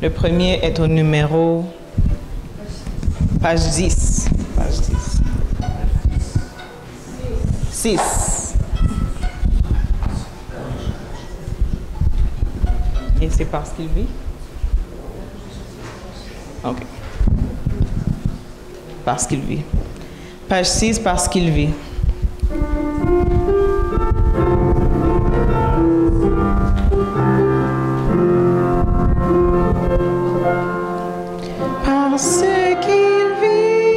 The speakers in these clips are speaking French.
Le premier est au numéro page 10. Page 10. 6. Et c'est parce qu'il vit? OK. Parce qu'il vit. Page 6, parce qu'il vit. Parce qu'il vit,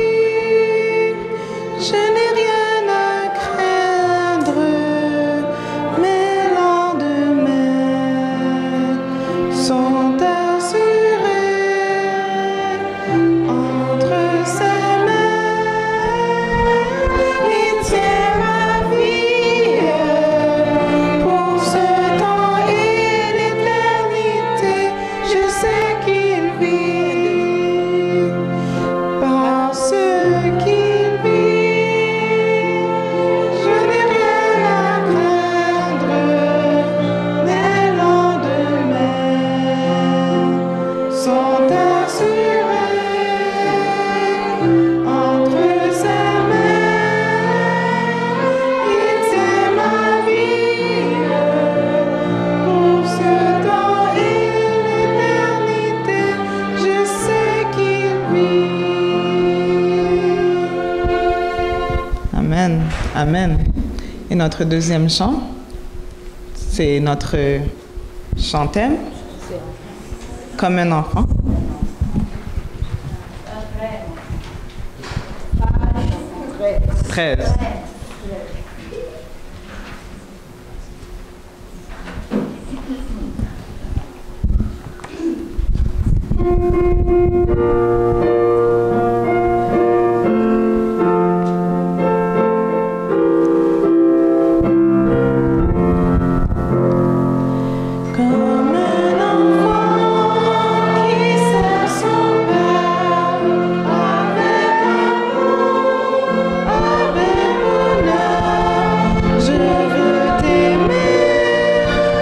je n'ai rien à craindre. Mes lendemains sont assurés entre ses mains. Il tient ma vie pour ce temps et l'éternité. Je sais qu'il vit. Parce qu'il vit, je n'ai rien à craindre. Mes lendemains sont assurés entre ses mains. Il tient ma vie pour ce temps et l'éternité. Je sais qu'il vit. Amen. Amen. Et notre deuxième chant, c'est notre chant thème, comme un enfant. Page 13. Comme un enfant qui sert son père avec amour, avec bonheur. Je veux t'aimer,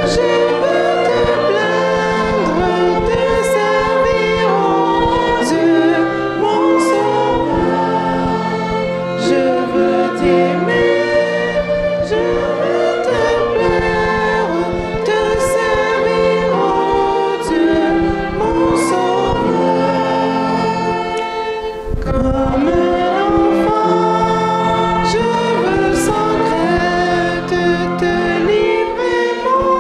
je veux te plaindre, te servir aux yeux, mon sauveur. Je veux t'aimer, je veux te plaire, te servir aux yeux, mon sauveur. Comme un enfant, je veux sans crainte te livrer mon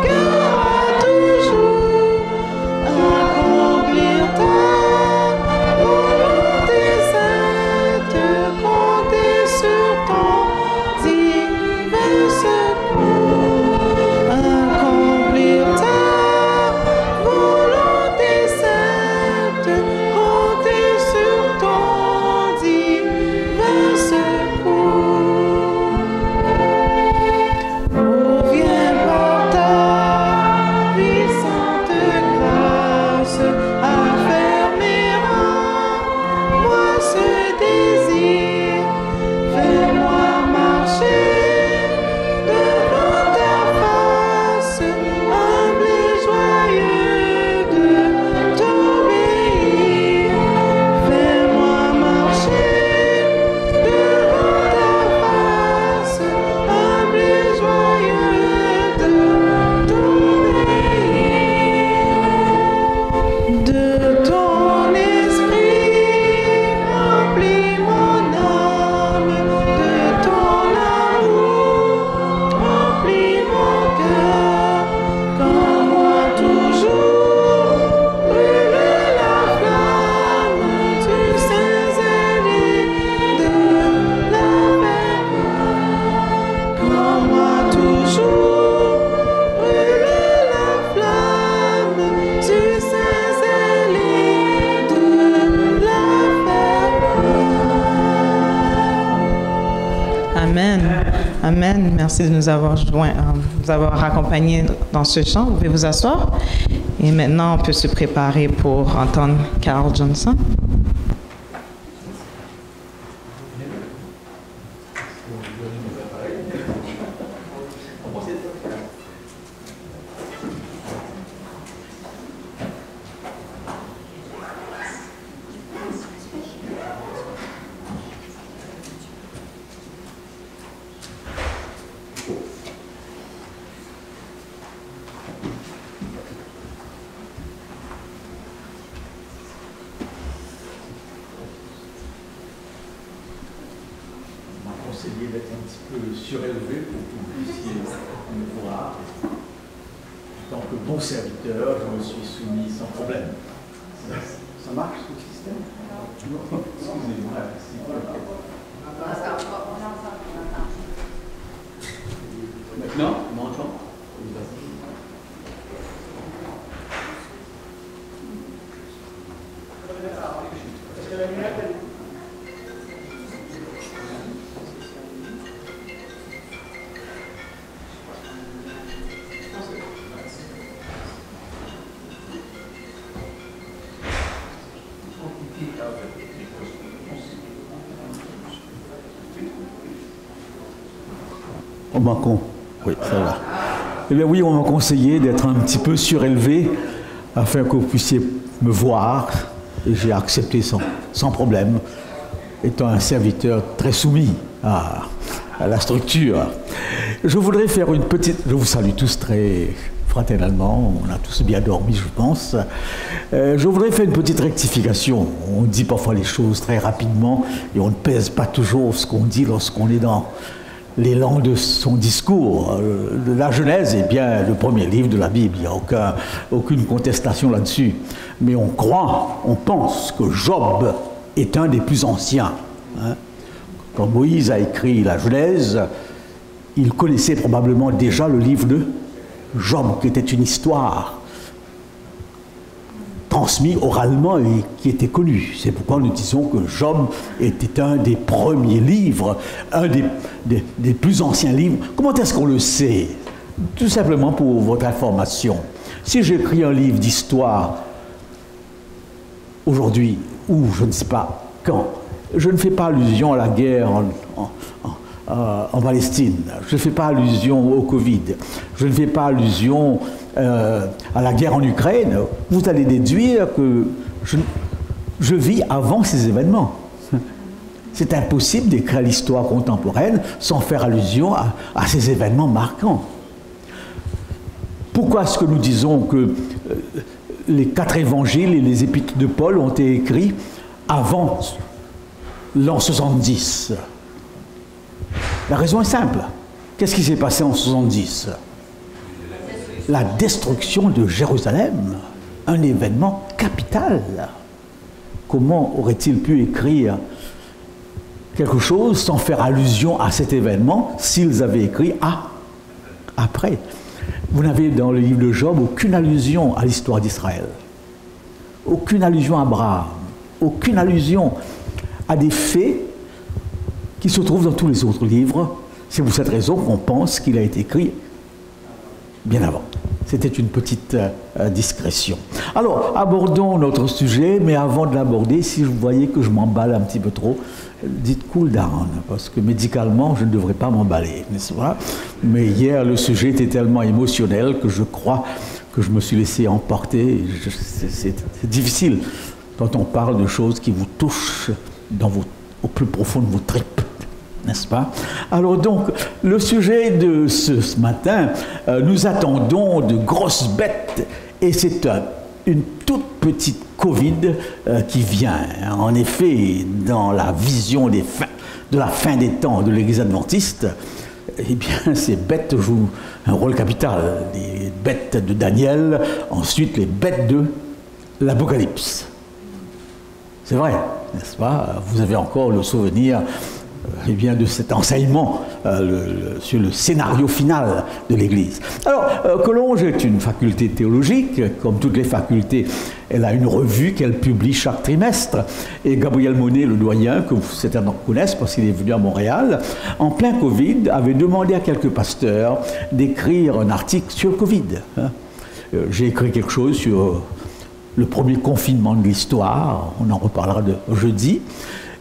cœur à toujours, accomplir ta volonté sainte, compter sur ton divin secours, accomplir ta volonté sainte, compter sur ton divin secours. Oh, viens par ta puissante grâce affermir en moi ce désir. Fais-moi marcher devant ta face, humble et joyeux de t'obéir. Fais-moi marcher devant ta face, humble et joyeux de t'obéir. De ton esprit remplis mon âme, de ton amour remplis mon cœur. Qu'en moi toujours brûle la flamme du saint zèle de la vertu. Qu'en moi toujours brûle la flamme du saint zèle de la vertu. Amen. Amen. Merci de nous avoir nous avoir accompagnés dans ce chant. Vous pouvez vous asseoir. Et maintenant, on peut se préparer pour entendre Carl Johnson. conseillé d'être un petit peu surélevé pour que vous puissiez me voir. En tant que bon serviteur, je me suis soumis sans problème. Ça marche ce système? Excusez-moi. Maintenant, on m'entend? Oui, ça va. Eh bien oui, on m'a conseillé d'être un petit peu surélevé afin que vous puissiez me voir, et j'ai accepté sans problème, étant un serviteur très soumis à la structure. Je voudrais faire une petite... Je vous salue tous très fraternellement, on a tous bien dormi, je pense. Je voudrais faire une petite rectification. On dit parfois les choses très rapidement et on ne pèse pas toujours ce qu'on dit lorsqu'on est dans l'élan de son discours. La Genèse est bien le premier livre de la Bible, il n'y a aucune contestation là-dessus. Mais on croit, on pense que Job est un des plus anciens. Hein. Quand Moïse a écrit la Genèse, il connaissait probablement déjà le livre de Job, qui était une histoire transmise oralement et qui était connue. C'est pourquoi nous disons que Job était un des premiers livres, un des plus anciens livres. Comment est-ce qu'on le sait? Tout simplement pour votre information. Si j'écris un livre d'histoire aujourd'hui, ou je ne sais pas quand, je ne fais pas allusion à la guerre en Palestine, je ne fais pas allusion au Covid, je ne fais pas allusion à la guerre en Ukraine, vous allez déduire que je vis avant ces événements. C'est impossible d'écrire l'histoire contemporaine sans faire allusion à ces événements marquants. Pourquoi est-ce que nous disons que les 4 évangiles et les épîtres de Paul ont été écrits avant l'an 70? La raison est simple. Qu'est-ce qui s'est passé en 70? La destruction de Jérusalem, un événement capital. Comment aurait-il pu écrire quelque chose sans faire allusion à cet événement s'ils avaient écrit après? Vous n'avez dans le livre de Job aucune allusion à l'histoire d'Israël, aucune allusion à Abraham, aucune allusion à des faits qui se trouvent dans tous les autres livres. C'est pour cette raison qu'on pense qu'il a été écrit bien avant. C'était une petite discrétion. Alors, abordons notre sujet, mais avant de l'aborder, si vous voyez que je m'emballe un petit peu trop, dites cool down, parce que médicalement, je ne devrais pas m'emballer, n'est-ce pas? Mais hier, le sujet était tellement émotionnel que je crois que je me suis laissé emporter. C'est difficile quand on parle de choses qui vous touchent au plus profond de vos tripes. N'est-ce pas? Alors donc, le sujet de ce matin, nous attendons de grosses bêtes, et c'est une toute petite Covid qui vient. En effet, dans la vision de la fin des temps de l'Église adventiste, eh bien, ces bêtes jouent un rôle capital. Les bêtes de Daniel, ensuite les bêtes de l'Apocalypse. C'est vrai, n'est-ce pas? Vous avez encore le souvenir eh bien, de cet enseignement sur le scénario final de l'Église. Alors, Collonges est une faculté théologique. Comme toutes les facultés, elle a une revue qu'elle publie chaque trimestre. Et Gabriel Monet, le doyen, que certains connaissent parce qu'il est venu à Montréal, en plein Covid, avait demandé à quelques pasteurs d'écrire un article sur le Covid. J'ai écrit quelque chose sur le premier confinement de l'histoire. On en reparlera jeudi.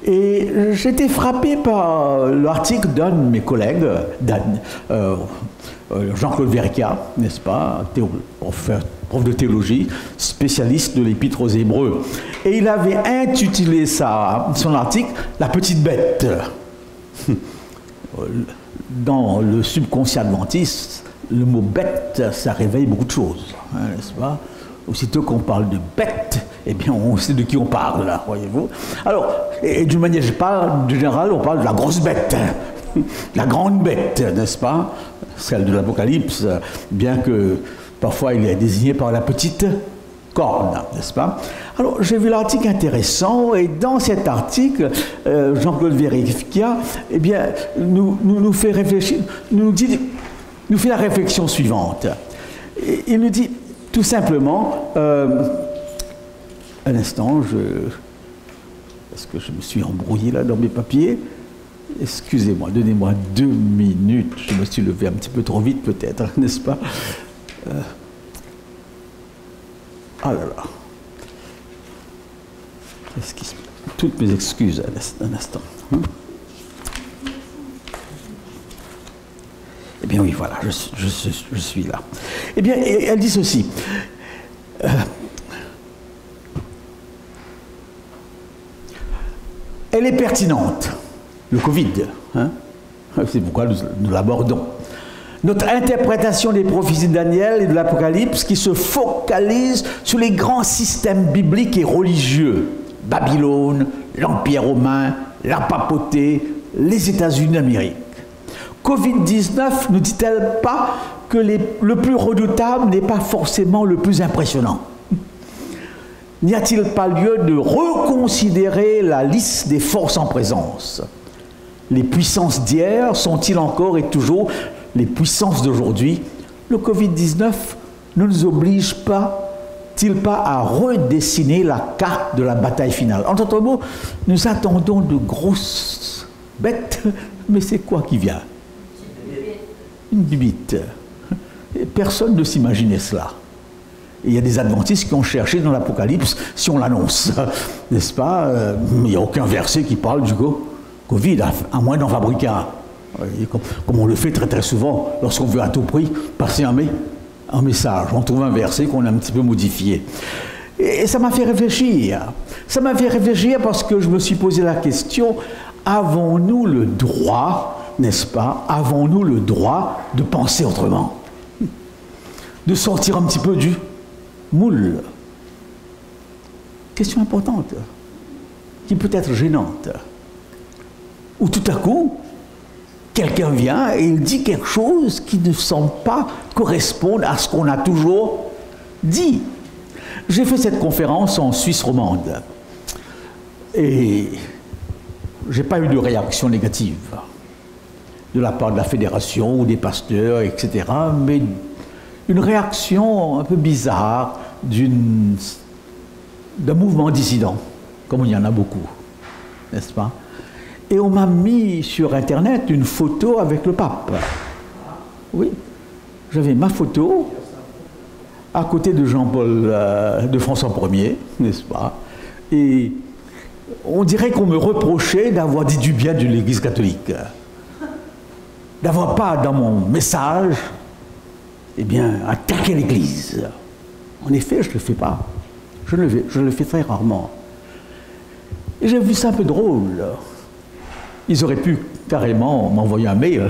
Et j'étais frappé par l'article d'un de mes collègues, Jean-Claude Verrica, n'est-ce pas, prof de théologie, spécialiste de l'Épître aux Hébreux. Et il avait intitulé son article « La petite bête ». Dans le subconscient adventiste, le mot « bête », ça réveille beaucoup de choses, n'est-ce pas? Aussitôt qu'on parle de bête, eh bien, on sait de qui on parle, là, voyez-vous. Alors, et d'une manière générale, on parle de la grosse bête. la grande bête, n'est-ce pas? Celle de l'Apocalypse, bien que parfois il est désigné par la petite corne, n'est-ce pas? Alors, j'ai vu l'article intéressant, et dans cet article, Jean-Claude Verrecchia, eh bien, nous fait réfléchir, nous fait la réflexion suivante. Il nous dit tout simplement, un instant, est-ce que je me suis embrouillé là dans mes papiers? Excusez-moi, donnez-moi 2 minutes, je me suis levé un petit peu trop vite peut-être, n'est-ce pas? Ah là là. Toutes mes excuses un instant. Eh bien oui, voilà, je suis là. Eh bien, elle dit ceci. Elle est pertinente, le Covid. Hein? C'est pourquoi nous l'abordons. Notre interprétation des prophéties de Daniel et de l'Apocalypse qui se focalise sur les grands systèmes bibliques et religieux. Babylone, l'Empire romain, la papauté, les États-Unis d'Amérique. Covid-19 ne dit-elle pas que le plus redoutable n'est pas forcément le plus impressionnant? N'y a-t-il pas lieu de reconsidérer la liste des forces en présence? Les puissances d'hier sont-ils encore et toujours les puissances d'aujourd'hui? Le Covid-19 ne nous oblige pas-t-il pas à redessiner la carte de la bataille finale? En d'autres mots, nous attendons de grosses bêtes, mais c'est quoi qui vient? Une bite. Personne ne s'imaginait cela. Et il y a des adventistes qui ont cherché dans l'Apocalypse si on l'annonce, n'est-ce pas? Il n'y a aucun verset qui parle du Covid, à moins d'en fabriquer un. Comme on le fait très très souvent lorsqu'on veut à tout prix passer un message. On trouve un verset qu'on a un petit peu modifié. Et ça m'a fait réfléchir. Ça m'a fait réfléchir parce que je me suis posé la question, avons-nous le droit, n'est-ce pas, avons-nous le droit de penser autrement? De sortir un petit peu du moule? Question importante, qui peut être gênante. Ou tout à coup, quelqu'un vient et il dit quelque chose qui ne semble pas correspondre à ce qu'on a toujours dit. J'ai fait cette conférence en Suisse romande et je n'ai pas eu de réaction négative de la part de la fédération ou des pasteurs, etc. Mais une réaction un peu bizarre d'un mouvement dissident, comme il y en a beaucoup, n'est-ce pas? Et on m'a mis sur Internet une photo avec le pape. Oui, j'avais ma photo à côté de Jean-Paul, de François Ier, n'est-ce pas? Et on dirait qu'on me reprochait d'avoir dit du bien de l'Église catholique. D'avoir pas, dans mon message, eh bien, attaqué l'Église. En effet, je ne le fais pas. Je le fais très rarement. Et j'ai vu ça un peu drôle. Ils auraient pu carrément m'envoyer un mail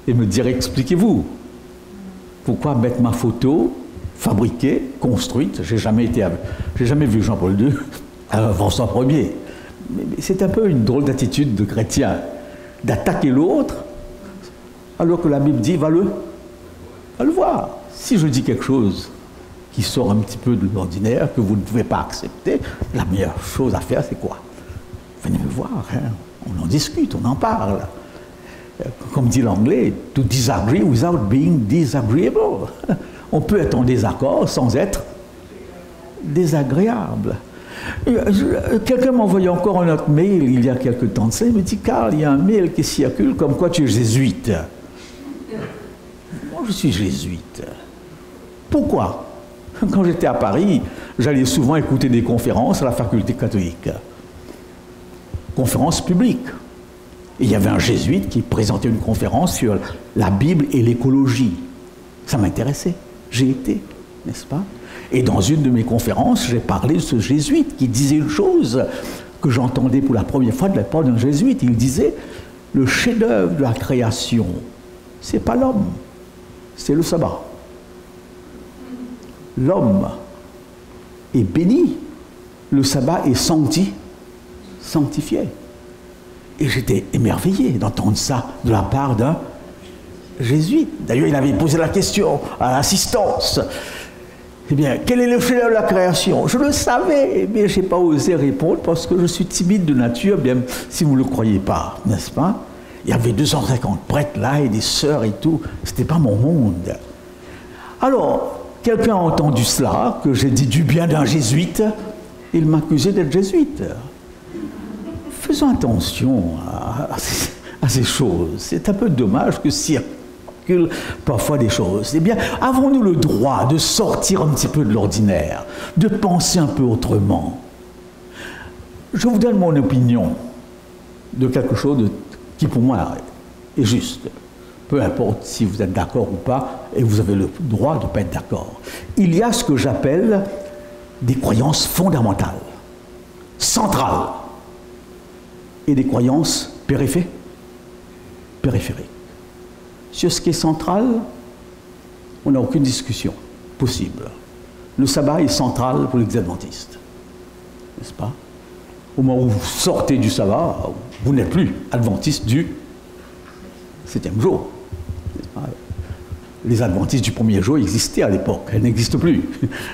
et me dire, expliquez-vous, pourquoi mettre ma photo fabriquée, construite, j'ai jamais vu Jean-Paul II avant François Ier. Mais c'est un peu une drôle d'attitude de chrétien, d'attaquer l'autre, alors que la Bible dit, va le voir. Si je dis quelque chose qui sort un petit peu de l'ordinaire, que vous ne pouvez pas accepter, la meilleure chose à faire, c'est quoi? Venez me voir, hein. On en discute, on en parle. Comme dit l'anglais, to disagree without being disagreeable. On peut être en désaccord sans être désagréable. Quelqu'un m'a envoyé encore un autre mail il y a quelque temps de ça. Il me dit, Carl, il y a un mail qui circule comme quoi tu es jésuite. Moi, je suis jésuite. Pourquoi? Quand j'étais à Paris, j'allais souvent écouter des conférences à la faculté catholique. Conférence publique. Et il y avait un jésuite qui présentait une conférence sur la Bible et l'écologie. Ça m'intéressait. J'ai été, n'est-ce pas? Et dans une de mes conférences, j'ai parlé de ce jésuite qui disait une chose que j'entendais pour la première fois de la part d'un jésuite. Il disait, le chef-d'œuvre de la création, c'est pas l'homme, c'est le sabbat. L'homme est béni, le sabbat est sanctifié. Et j'étais émerveillé d'entendre ça de la part d'un jésuite. D'ailleurs, il avait posé la question à l'assistance. Eh bien, quel est le chef de la création? Je le savais, mais je n'ai pas osé répondre parce que je suis timide de nature, bien si vous ne le croyez pas, n'est-ce pas? Il y avait 250 prêtres là et des sœurs et tout. Ce n'était pas mon monde. Alors, quelqu'un a entendu cela, que j'ai dit du bien d'un jésuite. Il m'accusait d'être jésuite. Faisons attention à ces choses. C'est un peu dommage que circulent parfois des choses. Eh bien, avons-nous le droit de sortir un petit peu de l'ordinaire, de penser un peu autrement? Je vous donne mon opinion de quelque chose qui, pour moi, est juste. Peu importe si vous êtes d'accord ou pas, et vous avez le droit de ne pas être d'accord. Il y a ce que j'appelle des croyances fondamentales, centrales, et des croyances périphériques. Sur ce qui est central, on n'a aucune discussion possible. Le sabbat est central pour les adventistes, n'est-ce pas? Au moment où vous sortez du sabbat, vous n'êtes plus adventiste du 7e jour. Les adventistes du premier jour existaient à l'époque, elles n'existent plus,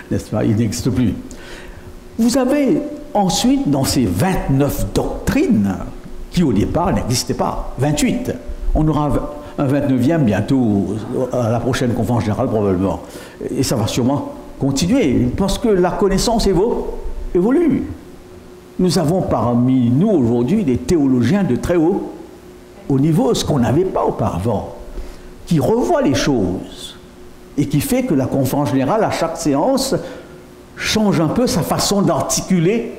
n'est-ce pas? Ils n'existent plus. Vous avez ensuite, dans ces 29 doctrines, qui au départ n'existaient pas, 28, on aura un 29e bientôt, à la prochaine conférence générale probablement, et ça va sûrement continuer, parce que la connaissance évolue. Nous avons parmi nous aujourd'hui des théologiens de très haut niveau, ce qu'on n'avait pas auparavant, qui revoient les choses et qui fait que la conférence générale, à chaque séance, change un peu sa façon d'articuler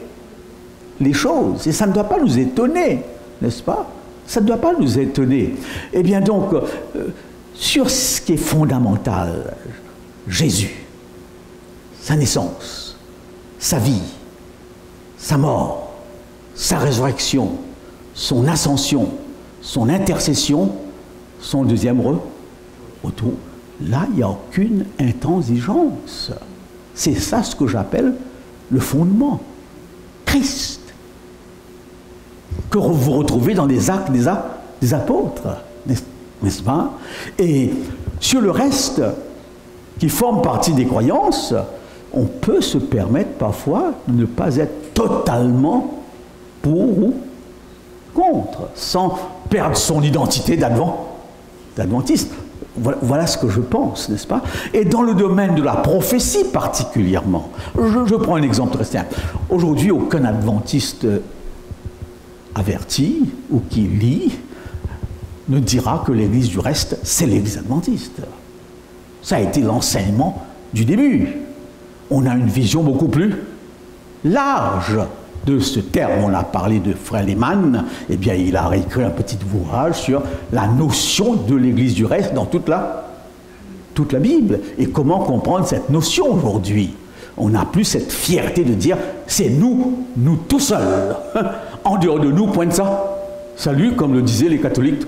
les choses. Et ça ne doit pas nous étonner, n'est-ce pas? Ça ne doit pas nous étonner. Eh bien donc, sur ce qui est fondamental, Jésus, sa naissance, sa vie, sa mort, sa résurrection, son ascension, son intercession, son deuxième retour, là, il n'y a aucune intransigeance. C'est ça ce que j'appelle le fondement. Christ. Que vous retrouvez dans les actes des apôtres, n'est-ce pas? Et sur le reste, qui forme partie des croyances, on peut se permettre parfois de ne pas être totalement pour ou contre, sans perdre son identité d'adventiste. Voilà ce que je pense, n'est-ce pas? Et dans le domaine de la prophétie particulièrement, je prends un exemple très simple. Aujourd'hui, aucun adventiste averti ou qui lit ne dira que l'Église du reste, c'est l'Église adventiste. Ça a été l'enseignement du début. On a une vision beaucoup plus large de ce terme. On a parlé de Frère Lehmann, eh bien il a réécrit un petit ouvrage sur la notion de l'Église du reste dans toute la Bible. Et comment comprendre cette notion aujourd'hui? On n'a plus cette fierté de dire c'est nous tout seuls. En dehors de nous, point de ça. Salut, comme le disaient les catholiques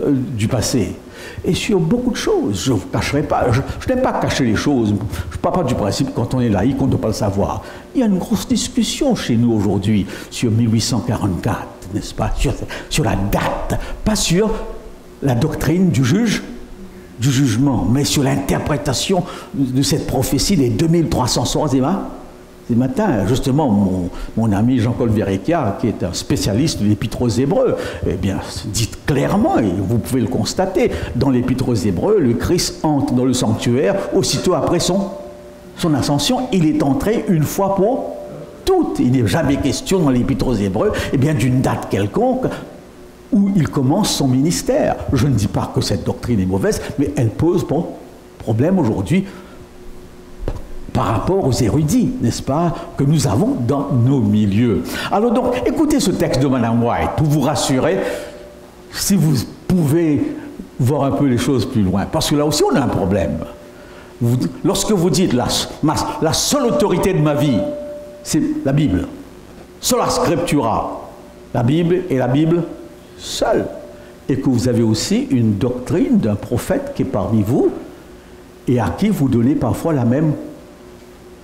du passé. Et sur beaucoup de choses, je ne vous cacherai pas, je n'aime pas cacher les choses, je ne parle pas du principe quand on est laïque, on ne doit pas le savoir. Il y a une grosse discussion chez nous aujourd'hui sur 1844, n'est-ce pas, sur la date, pas sur la doctrine du jugement, mais sur l'interprétation de cette prophétie des 2300 ce matin, justement, mon ami Jean-Paul Verrecchia, qui est un spécialiste de l'Épître aux Hébreux, eh bien, dit clairement, et vous pouvez le constater, dans l'Épître aux Hébreux, le Christ entre dans le sanctuaire aussitôt après son ascension. Il est entré une fois pour toutes. Il n'est jamais question dans l'Épître aux Hébreux, eh bien, d'une date quelconque où il commence son ministère. Je ne dis pas que cette doctrine est mauvaise, mais elle pose problème aujourd'hui par rapport aux érudits, n'est-ce pas, que nous avons dans nos milieux. Alors donc, écoutez ce texte de Madame White pour vous rassurer, si vous pouvez voir un peu les choses plus loin. Parce que là aussi, on a un problème. Lorsque vous dites la seule autorité de ma vie, c'est la Bible. Sola scriptura, la Bible et la Bible seule. Et que vous avez aussi une doctrine d'un prophète qui est parmi vous et à qui vous donnez parfois la même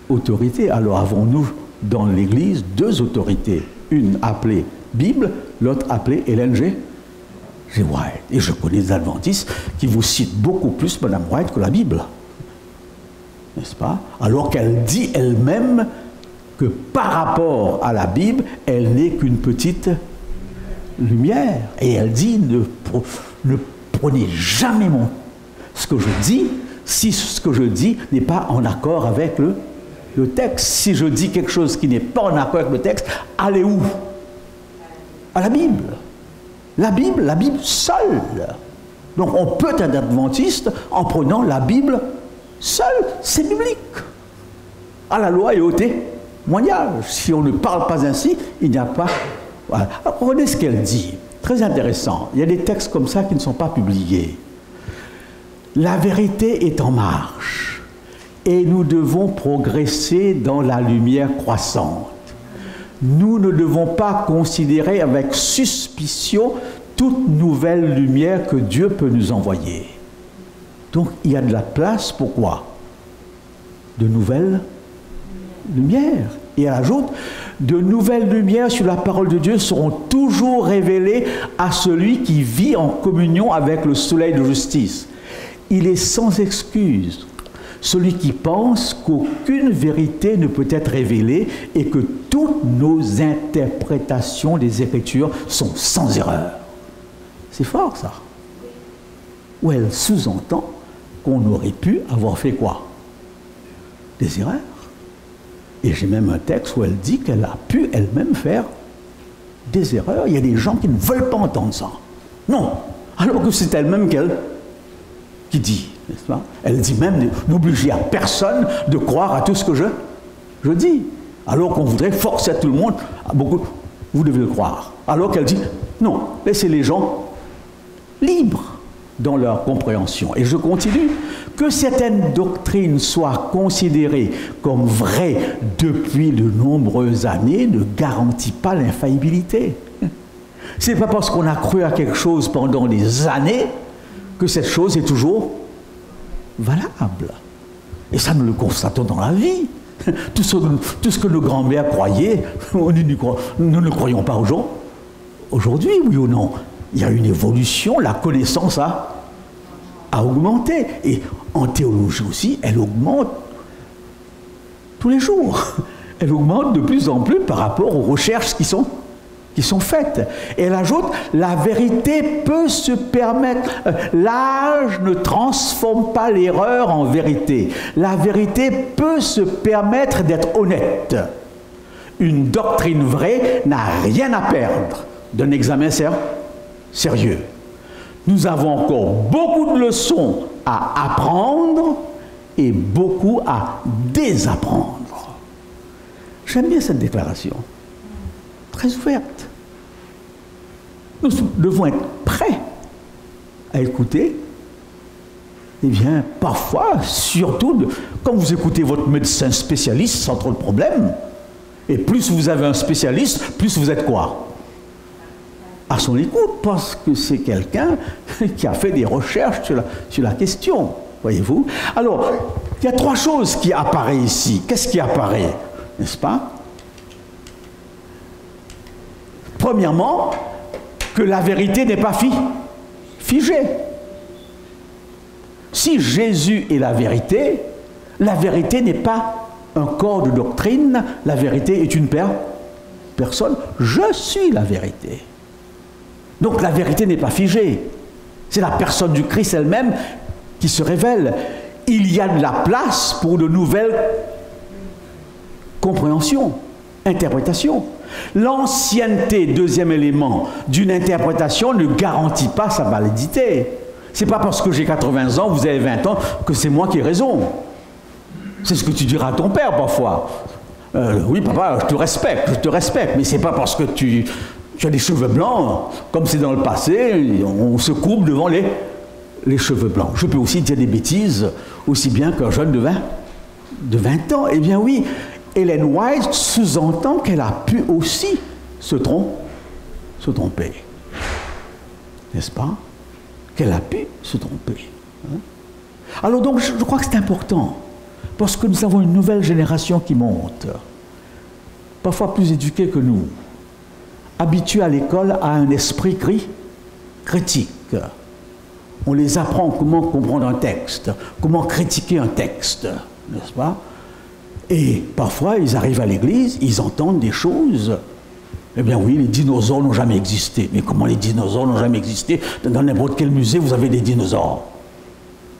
autorité. Alors avons-nous dans l'Église deux autorités, une appelée Bible, l'autre appelée Ellen G. White. Et je connais des adventistes qui vous citent beaucoup plus Mme White que la Bible. N'est-ce pas? Alors qu'elle dit elle-même que par rapport à la Bible, elle n'est qu'une petite lumière. Et elle dit, ne prenez jamais ce que je dis, si ce que je dis n'est pas en accord avec le texte. Si je dis quelque chose qui n'est pas en accord avec le texte, allez où? À la Bible. La Bible seule. Donc on peut être adventiste en prenant la Bible seule. C'est biblique. À la loi et au témoignage. Si on ne parle pas ainsi, il n'y a pas... Voilà. Alors, regardez ce qu'elle dit. Très intéressant. Il y a des textes comme ça qui ne sont pas publiés. La vérité est en marche et nous devons progresser dans la lumière croissante. Nous ne devons pas considérer avec suspicion toute nouvelle lumière que Dieu peut nous envoyer. Donc il y a de la place pour quoi? De nouvelles lumières. Et elle ajoute, de nouvelles lumières sur la parole de Dieu seront toujours révélées à celui qui vit en communion avec le soleil de justice. Il est sans excuse celui qui pense qu'aucune vérité ne peut être révélée et que toutes nos interprétations des Écritures sont sans erreur. C'est fort, ça. Où elle sous-entend qu'on aurait pu avoir fait quoi? Des erreurs. Et j'ai même un texte où elle dit qu'elle a pu elle-même faire des erreurs. Il y a des gens qui ne veulent pas entendre ça. Non. Alors que c'est elle-même qui dit, n'est-ce pas? Elle dit même, n'obligez à personne de croire à tout ce que je dis. Alors qu'on voudrait forcer tout le monde, beaucoup, vous devez le croire. Alors qu'elle dit, non, laissez les gens libres dans leur compréhension. Et je continue, que certaines doctrines soient considérées comme vraies depuis de nombreuses années ne garantit pas l'infaillibilité. Ce n'est pas parce qu'on a cru à quelque chose pendant des années que cette chose est toujours valable. Et ça, nous le constatons dans la vie. Tout ce que nos grands-mères croyaient, nous ne le croyons pas aujourd'hui, oui ou non? Il y a une évolution, la connaissance a augmenté. Et en théologie aussi, elle augmente tous les jours. Elle augmente de plus en plus par rapport aux recherches qui sont faites. Et elle ajoute, la vérité peut se permettre, l'âge ne transforme pas l'erreur en vérité. La vérité peut se permettre d'être honnête. Une doctrine vraie n'a rien à perdre d'un examen sérieux. Nous avons encore beaucoup de leçons à apprendre et beaucoup à désapprendre. J'aime bien cette déclaration. Très ouverte. Nous devons être prêts à écouter. Eh bien, parfois, surtout, quand vous écoutez votre médecin spécialiste sans trop de problème, et plus vous avez un spécialiste, plus vous êtes quoi? À son écoute, parce que c'est quelqu'un qui a fait des recherches sur la question, voyez-vous. Alors, il y a trois choses qui apparaissent ici. Qu'est-ce qui apparaît, n'est-ce pas? Premièrement, que la vérité n'est pas figée. Si Jésus est la vérité n'est pas un corps de doctrine, la vérité est une personne. Je suis la vérité. Donc la vérité n'est pas figée. C'est la personne du Christ elle-même qui se révèle. Il y a de la place pour de nouvelles compréhensions, interprétations. L'ancienneté, deuxième élément, d'une interprétation ne garantit pas sa validité. C'est pas parce que j'ai 80 ans, vous avez 20 ans, que c'est moi qui ai raison. C'est ce que tu diras à ton père parfois. Oui, papa, je te respecte, mais c'est pas parce que tu as des cheveux blancs, comme c'est dans le passé, on se courbe devant les cheveux blancs. Je peux aussi dire des bêtises, aussi bien qu'un jeune de 20 ans. Eh bien oui, Ellen White sous-entend qu'elle a pu aussi se tromper. N'est-ce pas? Qu'elle a pu se tromper. Hein? Alors donc, je crois que c'est important, parce que nous avons une nouvelle génération qui monte, parfois plus éduquée que nous, habitués à l'école à un esprit critique. On les apprend comment comprendre un texte, comment critiquer un texte, n'est-ce pas? Et parfois, ils arrivent à l'église, ils entendent des choses. Eh bien oui, les dinosaures n'ont jamais existé. Mais comment les dinosaures n'ont jamais existé? Dans n'importe quel musée, vous avez des dinosaures.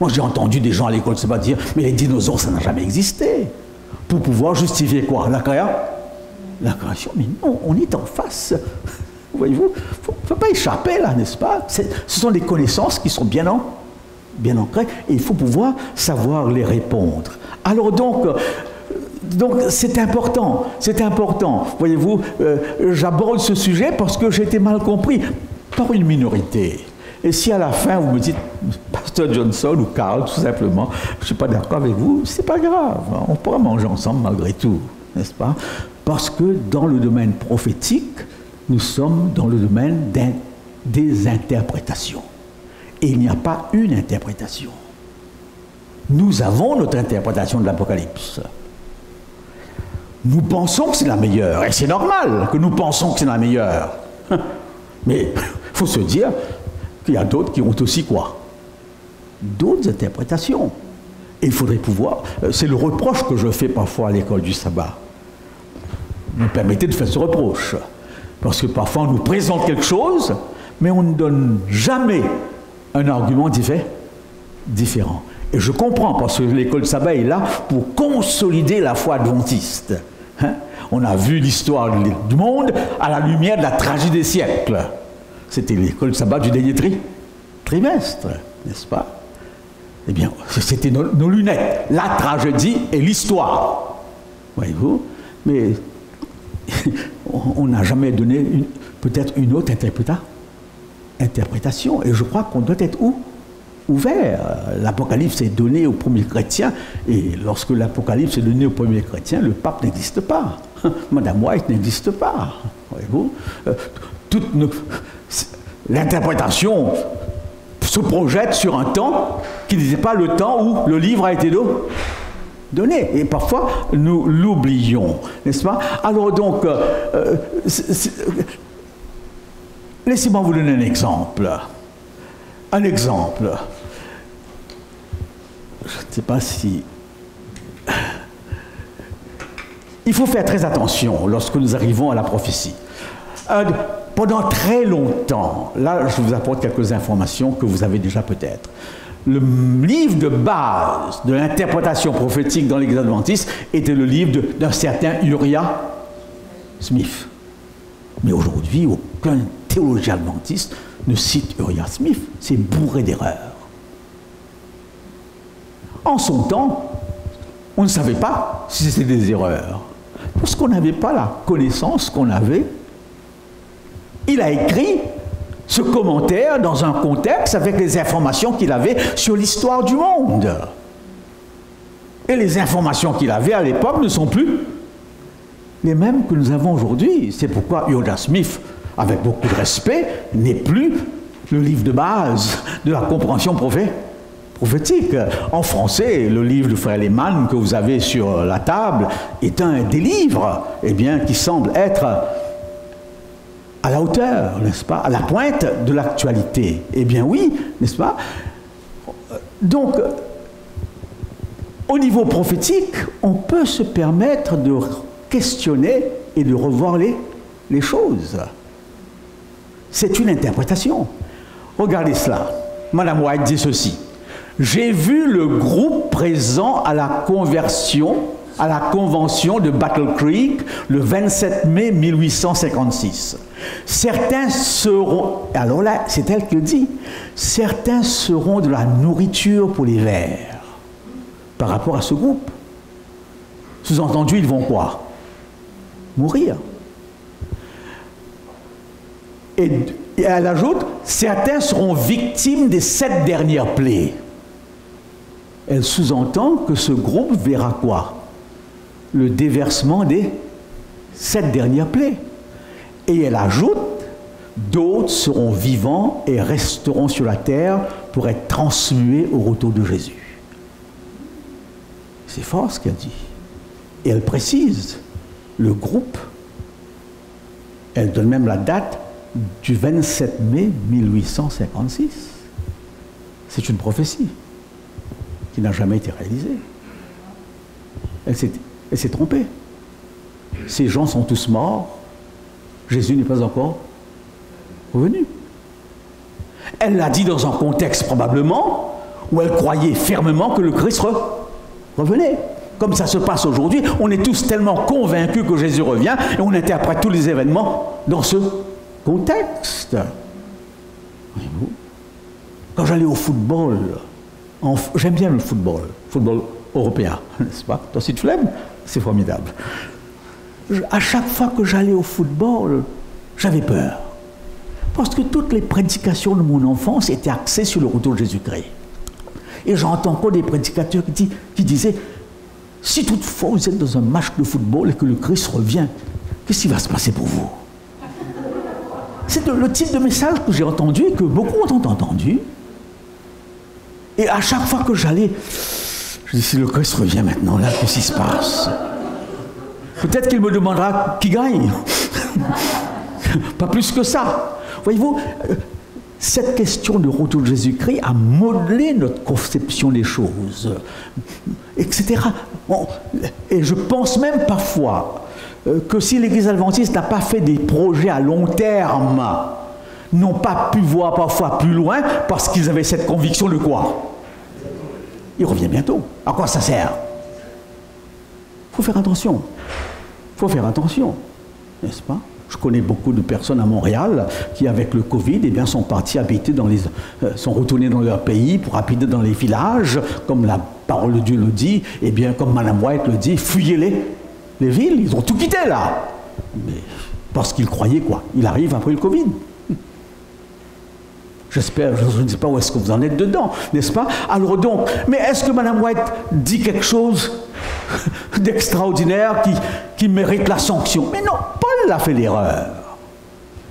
Moi, j'ai entendu des gens à l'école se dire, mais les dinosaures, ça n'a jamais existé. Pour pouvoir justifier quoi? La création. Mais non, on est en face. Voyez-vous, il ne faut pas échapper là, n'est-ce pas? Ce sont des connaissances qui sont bien ancrées et il faut pouvoir savoir les répondre. Alors donc c'est important, voyez-vous, j'aborde ce sujet parce que j'ai été mal compris par une minorité. Et si à la fin vous me dites, Pasteur Johnson ou Carl, tout simplement, je ne suis pas d'accord avec vous, c'est pas grave, on pourra manger ensemble malgré tout, n'est-ce pas? Parce que dans le domaine prophétique, nous sommes dans le domaine des interprétations. Et il n'y a pas une interprétation. Nous avons notre interprétation de l'Apocalypse. Nous pensons que c'est la meilleure, et c'est normal que nous pensons que c'est la meilleure. Mais il faut se dire qu'il y a d'autres qui ont aussi quoi? D'autres interprétations. Et il faudrait pouvoir... C'est le reproche que je fais parfois à l'école du sabbat. Vous me permettez de faire ce reproche. Parce que parfois on nous présente quelque chose, mais on ne donne jamais un argument différent. Et je comprends, parce que l'école de sabbat est là pour consolider la foi adventiste. On a vu l'histoire du monde à la lumière de la tragédie des siècles. C'était l'école de sabbat du dernier trimestre, n'est-ce pas? Eh bien, c'était nos lunettes, la tragédie et l'histoire. Voyez-vous? Mais on n'a jamais donné peut-être une autre interprétation. Et je crois qu'on doit être ouvert. L'Apocalypse est donné aux premiers chrétiens, et lorsque l'Apocalypse est donné aux premiers chrétiens, le pape n'existe pas. Madame White n'existe pas. Voyez-vous? L'interprétation se projette sur un temps qui n'était pas le temps où le livre a été donné. Et parfois, nous l'oublions, n'est-ce pas? Alors donc, laissez-moi vous donner un exemple. Un exemple. Je ne sais pas si... Il faut faire très attention lorsque nous arrivons à la prophétie. Pendant très longtemps, là je vous apporte quelques informations que vous avez déjà peut-être. Le livre de base de l'interprétation prophétique dans l'Église adventiste était le livre d'un certain Uriah Smith. Mais aujourd'hui, aucun théologien adventiste ne cite Uriah Smith. C'est bourré d'erreurs. En son temps, on ne savait pas si c'était des erreurs. Parce qu'on n'avait pas la connaissance qu'on avait. Il a écrit ce commentaire dans un contexte avec les informations qu'il avait sur l'histoire du monde. Et les informations qu'il avait à l'époque ne sont plus les mêmes que nous avons aujourd'hui. C'est pourquoi Uriah Smith, avec beaucoup de respect, n'est plus le livre de base de la compréhension prophétique. En français, le livre de Frère Lehmann que vous avez sur la table est un des livres qui semble être à la hauteur, n'est-ce pas, à la pointe de l'actualité. Eh bien oui, n'est-ce pas? Donc, au niveau prophétique, on peut se permettre de questionner et de revoir les choses. C'est une interprétation. Regardez cela. Madame White dit ceci. J'ai vu le groupe présent à la convention de Battle Creek le 27 mai 1856. Certains seront, alors là, c'est elle qui le dit, certains seront de la nourriture pour les vers. Par rapport à ce groupe. Sous-entendu, ils vont quoi? Mourir. Et elle ajoute, certains seront victimes des 7 dernières plaies. Elle sous-entend que ce groupe verra quoi? Le déversement des 7 dernières plaies. Et elle ajoute, d'autres seront vivants et resteront sur la terre pour être transmués au retour de Jésus. C'est fort ce qu'elle dit. Et elle précise, le groupe Elle donne même la date du 27 mai 1856. C'est une prophétie qui n'a jamais été réalisée. Elle s'est trompée. Ces gens sont tous morts. Jésus n'est pas encore revenu. Elle l'a dit dans un contexte probablement où elle croyait fermement que le Christ revenait. Comme ça se passe aujourd'hui, on est tous tellement convaincus que Jésus revient et on interprète tous les événements dans ce contexte. Voyez-vous, quand j'allais au football, j'aime bien le football européen, n'est-ce pas? Toi aussi tu l'aimes? C'est formidable. À chaque fois que j'allais au football, j'avais peur. Parce que toutes les prédications de mon enfance étaient axées sur le retour de Jésus-Christ. Et j'entends encore des prédicateurs qui disaient, si toutefois vous êtes dans un match de football et que le Christ revient, qu'est-ce qui va se passer pour vous? C'est le type de message que j'ai entendu et que beaucoup ont entendu. Et à chaque fois que j'allais, je dis, si le Christ revient maintenant, là, qu'est-ce qui se passe? Peut-être qu'il me demandera qui gagne. Pas plus que ça. Voyez-vous, cette question de retour de Jésus-Christ a modelé notre conception des choses, etc. Bon, et je pense même parfois que si l'Église adventiste n'a pas fait des projets à long terme, n'ont pas pu voir parfois plus loin parce qu'ils avaient cette conviction de quoi? Il revient bientôt. À quoi ça sert? Il faut faire attention. Il faut faire attention, n'est-ce pas? Je connais beaucoup de personnes à Montréal qui, avec le Covid, eh bien, sont partis habiter sont retournés dans leur pays pour habiter dans les villages, comme la parole de Dieu le dit, et bien comme Mme White le dit, fuyez les villes, ils ont tout quitté là. Mais parce qu'ils croyaient quoi? Il arrive après le Covid. J'espère, je ne sais pas où est-ce que vous en êtes dedans, n'est-ce pas? Alors donc, mais est-ce que Mme White dit quelque chose d'extraordinaire qui mérite la sanction? Mais non, Paul a fait l'erreur.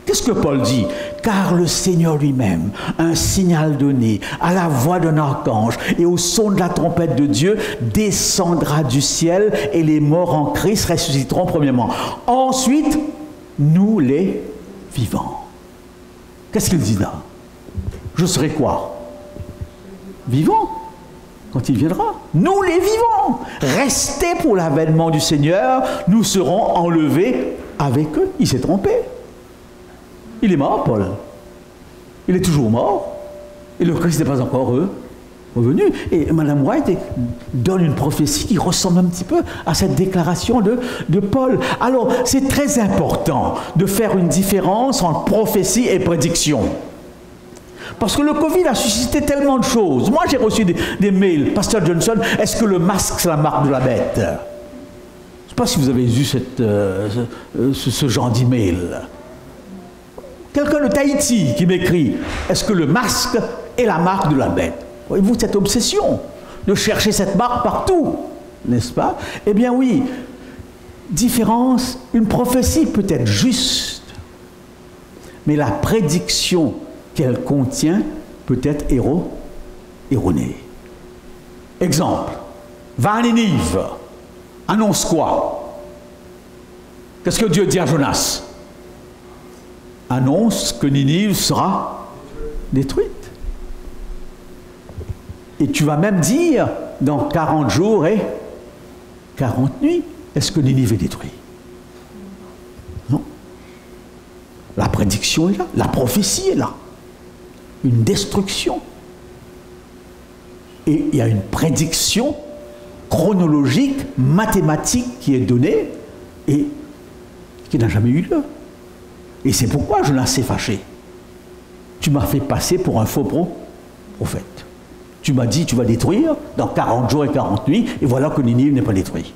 Qu'est-ce que Paul dit? Car le Seigneur lui-même, un signal donné, à la voix d'un archange et au son de la trompette de Dieu, descendra du ciel et les morts en Christ ressusciteront premièrement. Ensuite, nous les vivants. Qu'est-ce qu'il dit là? Je serai quoi? Vivant quand il viendra. Nous les vivants, restez pour l'avènement du Seigneur, nous serons enlevés avec eux. Il s'est trompé. Il est mort, Paul. Il est toujours mort. Et le Christ n'est pas encore revenu. Et Mme White donne une prophétie qui ressemble un petit peu à cette déclaration de Paul. Alors, c'est très important de faire une différence entre prophétie et prédiction. Parce que le Covid a suscité tellement de choses. Moi, j'ai reçu des mails. Pasteur Johnson, est-ce que le masque, c'est la marque de la bête? Je ne sais pas si vous avez eu ce genre d'email. Quelqu'un de Tahiti qui m'écrit, est-ce que le masque est la marque de la bête? Voyez-vous cette obsession de chercher cette marque partout, n'est-ce pas? Eh bien oui, différence, une prophétie peut être juste, mais la prédiction qu'elle contient peut être erronée. Exemple, va à Ninive, annonce quoi? Qu'est-ce que Dieu dit à Jonas? Annonce que Ninive sera détruite. Et tu vas même dire, dans 40 jours et 40 nuits, est-ce que Ninive est détruite? Non. La prédiction est là, la prophétie est là. Une destruction. Et il y a une prédiction chronologique, mathématique qui est donnée et qui n'a jamais eu lieu. Et c'est pourquoi Jonas s'est fâché. Tu m'as fait passer pour un faux prophète. Tu m'as dit tu vas détruire dans 40 jours et 40 nuits, et voilà que Ninive n'est pas détruit.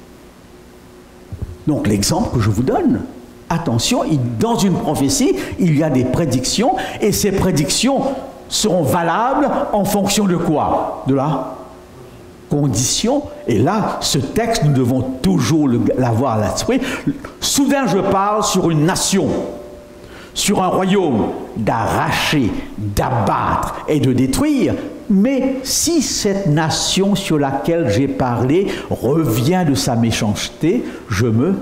Donc l'exemple que je vous donne, attention, dans une prophétie, il y a des prédictions, et ces prédictions seront valables en fonction de quoi? De la condition. Et là, ce texte, nous devons toujours l'avoir à l'esprit. Soudain, je parle sur une nation, sur un royaume, d'arracher, d'abattre et de détruire. Mais si cette nation sur laquelle j'ai parlé revient de sa méchanceté, je me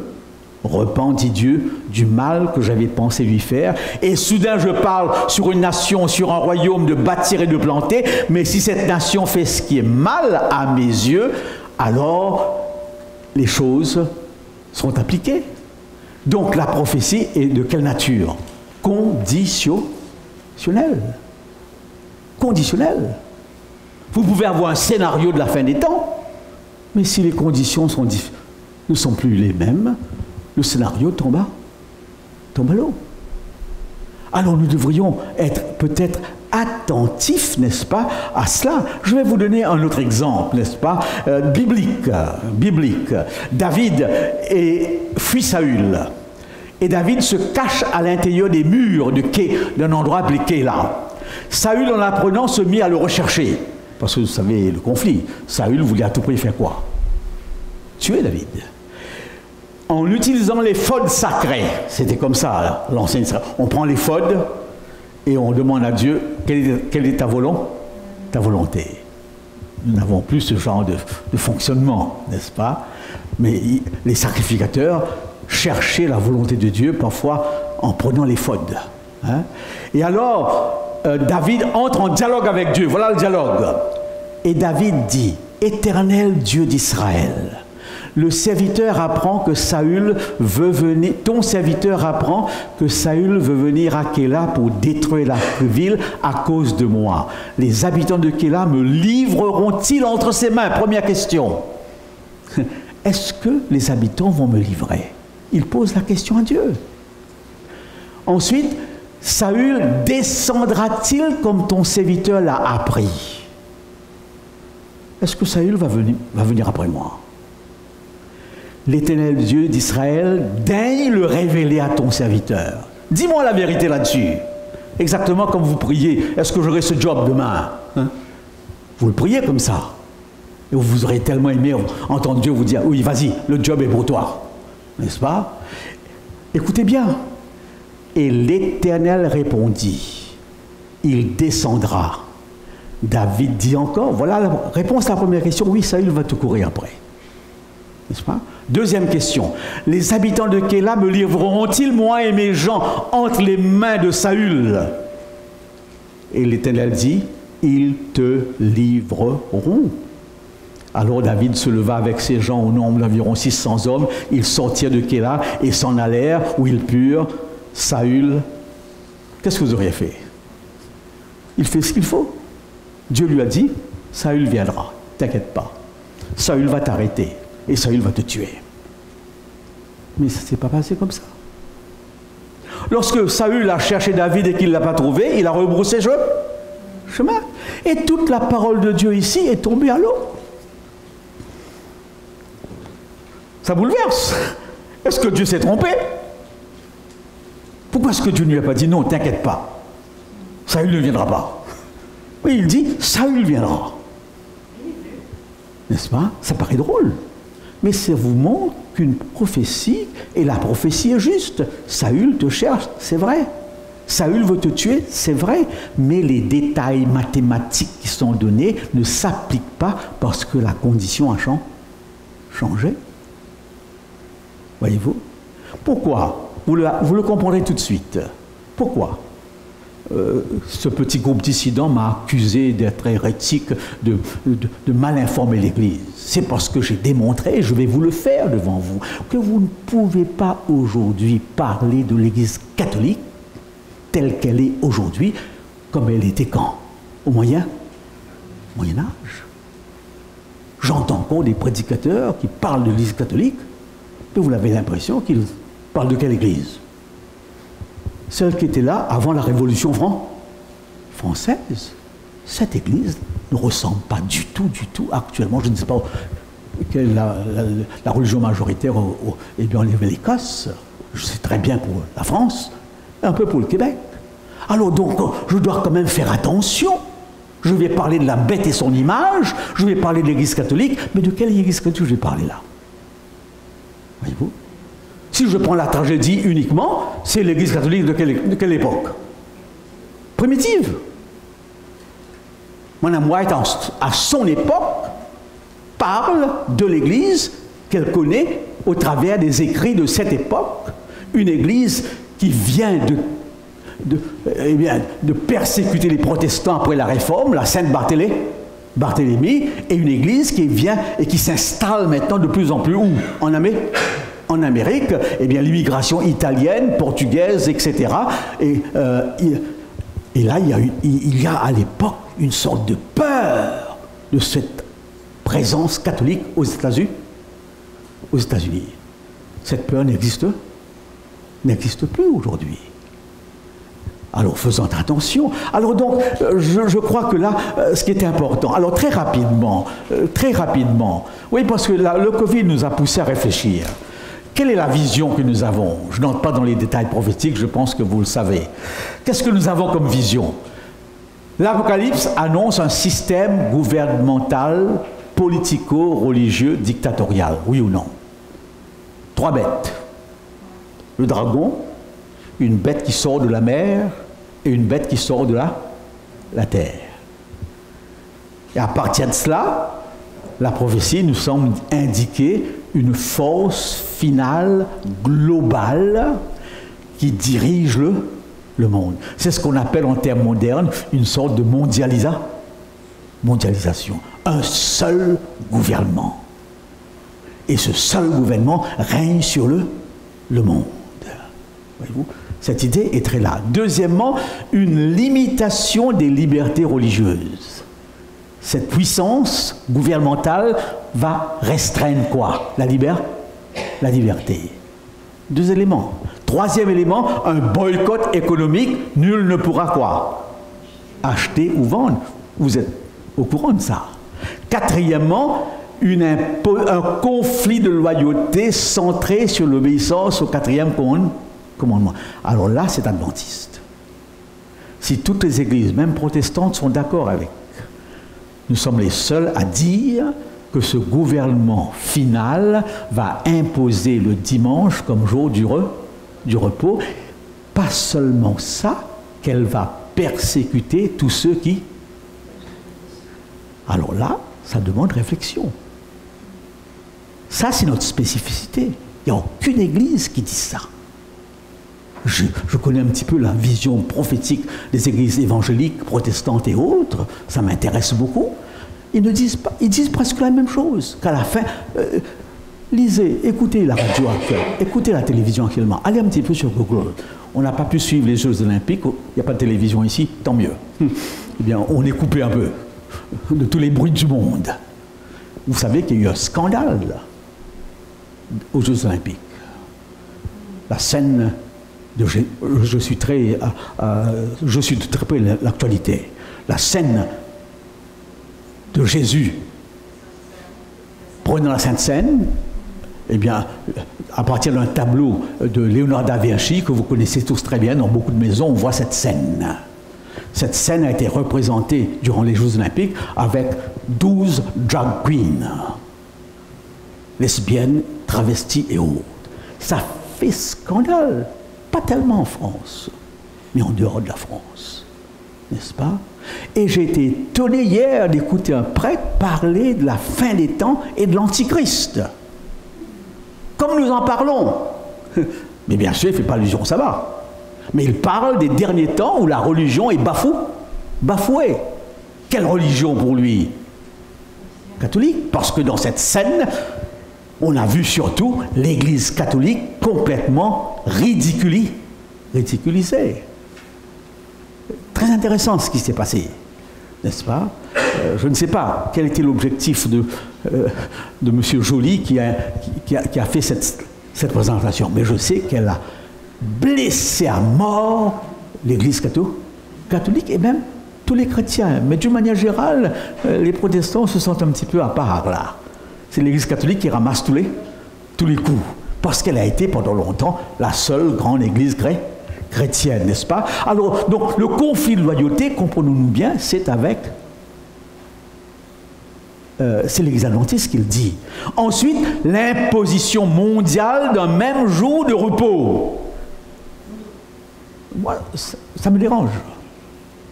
Repens, dit Dieu, du mal que j'avais pensé lui faire. Et soudain, je parle sur une nation, sur un royaume de bâtir et de planter. Mais si cette nation fait ce qui est mal à mes yeux, alors les choses sont appliquées. Donc la prophétie est de quelle nature? Conditionnelle. Conditionnelle. Vous pouvez avoir un scénario de la fin des temps, mais si les conditions ne sont plus les mêmes, le scénario tombe à l'eau. Alors nous devrions être peut-être attentifs, n'est-ce pas, à cela. Je vais vous donner un autre exemple, n'est-ce pas, biblique. David fuit Saül. Et David se cache à l'intérieur des murs d'un endroit appelé Kéla. Saül, en l'apprenant, se mit à le rechercher. Parce que vous savez le conflit. Saül voulait à tout prix faire quoi? Tuer David. En utilisant l'éphod sacré. C'était comme ça, l'ancien Israël. On prend l'éphod et on demande à Dieu quelle est ta volonté. Nous n'avons plus ce genre de fonctionnement, n'est-ce pas? Mais les sacrificateurs cherchaient la volonté de Dieu parfois en prenant l'éphod. Hein? Et alors, David entre en dialogue avec Dieu. Voilà le dialogue. Et David dit, Éternel Dieu d'Israël, le serviteur apprend que Saül veut venir, ton serviteur apprend que Saül veut venir à Kéla pour détruire la ville à cause de moi. Les habitants de Kéla me livreront-ils entre ses mains? Première question. Est-ce que les habitants vont me livrer? Il pose la question à Dieu. Ensuite, Saül descendra-t-il comme ton serviteur l'a appris? Est-ce que Saül va venir après moi? L'Éternel Dieu d'Israël daigne le révéler à ton serviteur. Dis-moi la vérité là-dessus. Exactement comme vous priez. Est-ce que j'aurai ce job demain? Vous le priez comme ça. Et vous aurez tellement aimé entendre Dieu vous dire, oui, vas-y, le job est pour toi. N'est-ce pas? Écoutez bien. Et l'Éternel répondit, il descendra. David dit encore, voilà la réponse à la première question, oui, Saül va te courir après. N'est-ce pas? Deuxième question, les habitants de Kéla me livreront-ils, moi et mes gens, entre les mains de Saül? Et l'Éternel dit, ils te livreront. Alors David se leva avec ses gens au nombre d'environ 600 hommes, ils sortirent de Kéla et s'en allèrent où ils purent. Saül, qu'est-ce que vous auriez fait? Il fait ce qu'il faut. Dieu lui a dit, Saül viendra, t'inquiète pas. Saül va t'arrêter et Saül va te tuer. Mais ça ne s'est pas passé comme ça. Lorsque Saül a cherché David et qu'il ne l'a pas trouvé, il a rebroussé chemin. Et toute la parole de Dieu ici est tombée à l'eau. Ça bouleverse. Est-ce que Dieu s'est trompé? Pourquoi est-ce que Dieu ne lui a pas dit non, t'inquiète pas, Saül ne viendra pas? Oui, il dit, Saül viendra. N'est-ce pas? Ça paraît drôle. Mais ça vous montre qu'une prophétie, et la prophétie est juste. Saül te cherche, c'est vrai. Saül veut te tuer, c'est vrai. Mais les détails mathématiques qui sont donnés ne s'appliquent pas parce que la condition a changé. Voyez-vous? Pourquoi? Vous le comprendrez tout de suite. Pourquoi? Ce petit groupe dissident m'a accusé d'être hérétique, de mal informer l'Église. C'est parce que j'ai démontré, je vais vous le faire devant vous, que vous ne pouvez pas aujourd'hui parler de l'Église catholique telle qu'elle est aujourd'hui, comme elle était quand? Au Moyen Âge. J'entends encore des prédicateurs qui parlent de l'Église catholique, mais vous avez l'impression qu'ils parlent de quelle Église? Celle qui était là avant la Révolution française. Cette Église ne ressemble pas du tout actuellement. Je ne sais pas quelle est la religion majoritaire en Nouvelle-Écosse. Je sais très bien pour la France, un peu pour le Québec. Alors donc, je dois quand même faire attention. Je vais parler de la bête et son image, je vais parler de l'Église catholique, mais de quelle Église catholique je vais parler là? Voyez-vous? Si je prends la tragédie uniquement, c'est l'Église catholique de quelle époque? Primitive. Madame White, à son époque, parle de l'Église qu'elle connaît au travers des écrits de cette époque, une Église qui vient de persécuter les protestants après la Réforme, la Sainte Barthélemy, et une Église qui vient et qui s'installe maintenant de plus en plus où? En Amérique, eh bien l'immigration italienne, portugaise, etc. Et là, il y a à l'époque une sorte de peur de cette présence catholique aux États-Unis. Cette peur n'existe plus aujourd'hui. Alors faisons attention. Alors donc, je crois que là, ce qui est important, alors très rapidement, oui, parce que le Covid nous a poussé à réfléchir. Quelle est la vision que nous avons? Je n'entre pas dans les détails prophétiques, je pense que vous le savez. Qu'est-ce que nous avons comme vision? L'Apocalypse annonce un système gouvernemental, politico-religieux, dictatorial, oui ou non? 3 bêtes. Le dragon, une bête qui sort de la mer et une bête qui sort de la terre. Et à partir de cela, la prophétie nous semble indiquer une force finale, globale, qui dirige le monde. C'est ce qu'on appelle en termes modernes une sorte de mondialisation. Un seul gouvernement. Et ce seul gouvernement règne sur le monde. Voyez-vous ? Cette idée est très là. Deuxièmement, une limitation des libertés religieuses. Cette puissance gouvernementale va restreindre quoi? La liberté. 2 éléments. 3e élément, un boycott économique. Nul ne pourra quoi? Acheter ou vendre. Vous êtes au courant de ça. 4e, un conflit de loyauté centré sur l'obéissance au 4e commandement. Alors là, c'est adventiste. Si toutes les églises, même protestantes, sont d'accord avec, nous sommes les seuls à dire que ce gouvernement final va imposer le dimanche comme jour du repos. Pas seulement ça, qu'elle va persécuter tous ceux qui... Alors là, ça demande réflexion. Ça, c'est notre spécificité. Il n'y a aucune église qui dit ça. Je connais un petit peu la vision prophétique des églises évangéliques, protestantes et autres. Ça m'intéresse beaucoup. Ils disent presque la même chose. Qu'à la fin, lisez, écoutez la radio actuelle, écoutez la télévision actuellement. Allez un petit peu sur Google. On n'a pas pu suivre les Jeux Olympiques. Il n'y a pas de télévision ici, tant mieux. Eh bien, on est coupé un peu de tous les bruits du monde. Vous savez qu'il y a eu un scandale là, aux Jeux Olympiques. La scène je suis très près de l'actualité. La scène de Jésus prenant la Sainte Seine, eh bien, à partir d'un tableau de Léonard da Vinci, que vous connaissez tous très bien, dans beaucoup de maisons, on voit cette scène. Cette scène a été représentée durant les Jeux Olympiques avec 12 drag queens, lesbiennes, travesties et autres. Ça fait scandale. Pas tellement en France, mais en dehors de la France, n'est-ce pas? Et j'ai été étonné hier d'écouter un prêtre parler de la fin des temps et de l'Antichrist. Comme nous en parlons. Mais bien sûr, il ne fait pas allusion, ça va. Mais il parle des derniers temps où la religion est bafouée. Quelle religion pour lui? Catholique. Parce que dans cette scène, on a vu surtout l'Église catholique complètement ridiculisée. Très intéressant ce qui s'est passé, n'est-ce pas? Je ne sais pas quel était l'objectif de M. Joly qui a fait cette présentation, mais je sais qu'elle a blessé à mort l'Église catholique et même tous les chrétiens. Mais d'une manière générale, les protestants se sentent un petit peu à part là. C'est l'Église catholique qui ramasse tous les coups, parce qu'elle a été pendant longtemps la seule grande église chrétienne, n'est-ce pas? Alors, donc, le conflit de loyauté, comprenons-nous bien, c'est avec... c'est l'Église adventiste qui le dit. Ensuite, l'imposition mondiale d'un même jour de repos. Moi, ça me dérange.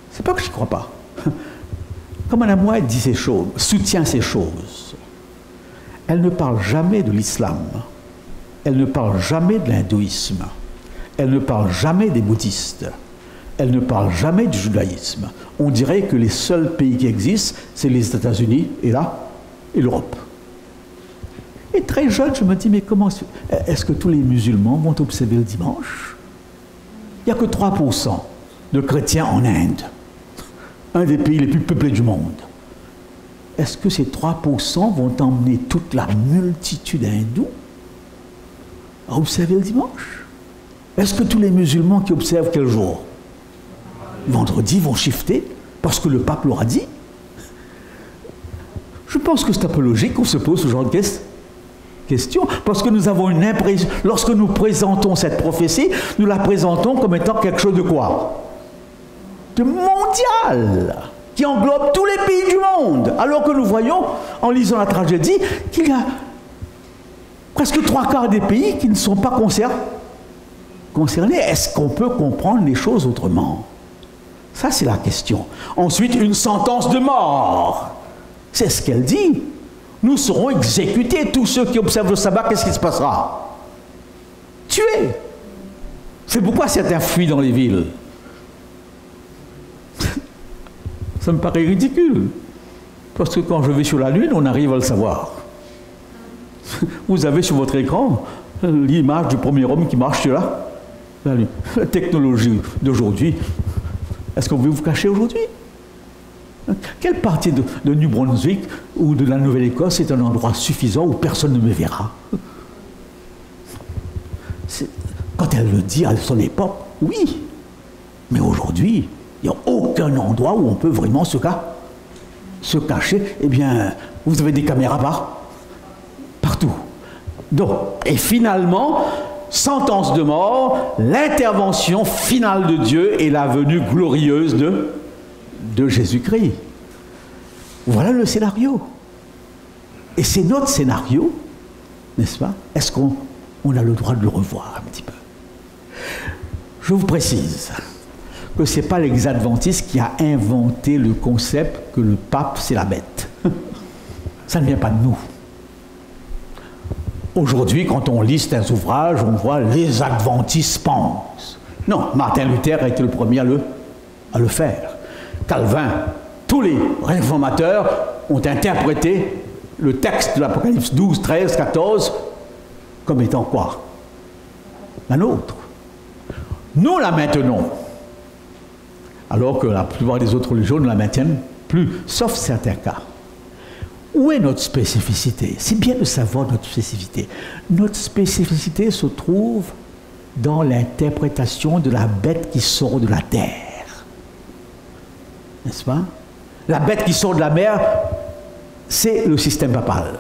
C'est pas que je n'y crois pas. Comme Mme White dit ces choses, soutient ces choses, elle ne parle jamais de l'islam. elle ne parle jamais de l'hindouisme. Elle ne parle jamais des bouddhistes. Elle ne parle jamais du judaïsme. On dirait que les seuls pays qui existent, c'est les États-Unis et l'Europe. Et très jeune, je me dis, mais comment est-ce que tous les musulmans vont observer le dimanche? Il n'y a que 3% de chrétiens en Inde, un des pays les plus peuplés du monde. Est-ce que ces 3% vont emmener toute la multitude hindoue à observer le dimanche? Est-ce que tous les musulmans qui observent quel jour? Vendredi vont shifter parce que le pape leur a dit? Je pense que c'est un peu logique qu'on se pose ce genre de question, parce que nous avons une impression, lorsque nous présentons cette prophétie, nous la présentons comme étant quelque chose de quoi? De mondial, qui englobe tous les pays du monde, alors que nous voyons, en lisant la tragédie, qu'il y a presque 3/4 des pays qui ne sont pas concernés. Est-ce qu'on peut comprendre les choses autrement? Ça, c'est la question. Ensuite, une sentence de mort. C'est ce qu'elle dit. Nous serons exécutés. Tous ceux qui observent le sabbat, qu'est-ce qui se passera? Tués. C'est pourquoi certains fuient dans les villes. Ça me paraît ridicule. Parce que quand je vais sur la Lune, on arrive à le savoir. Vous avez sur votre écran l'image du premier homme qui marche sur la Lune. La technologie d'aujourd'hui, est-ce qu'on veut vous cacher aujourd'hui? Quelle partie de New Brunswick ou de la Nouvelle-Écosse est un endroit suffisant où personne ne me verra? Quand elle le dit à son époque, oui. Mais aujourd'hui, il n'y a aucun endroit où on peut vraiment se cacher. Eh bien, vous avez des caméras partout. Donc, et finalement, sentence de mort, l'intervention finale de Dieu et la venue glorieuse de Jésus-Christ. Voilà le scénario. Et c'est notre scénario, n'est-ce pas? Est-ce qu'on a le droit de le revoir un petit peu? Je vous précise que ce n'est pas l'ex-adventiste qui a inventé le concept que le pape, c'est la bête. Ça ne vient pas de nous. Aujourd'hui, quand on lit certains ouvrages, on voit les adventistes pensent. Non, Martin Luther a été le premier à le faire. Calvin, tous les réformateurs ont interprété le texte de l'Apocalypse 12, 13, 14 comme étant quoi? La nôtre. Nous la maintenons, alors que la plupart des autres religions ne la maintiennent plus, sauf certains cas. Où est notre spécificité? C'est bien de savoir notre spécificité. Notre spécificité se trouve dans l'interprétation de la bête qui sort de la terre. N'est-ce pas? La bête qui sort de la mer, c'est le système papal.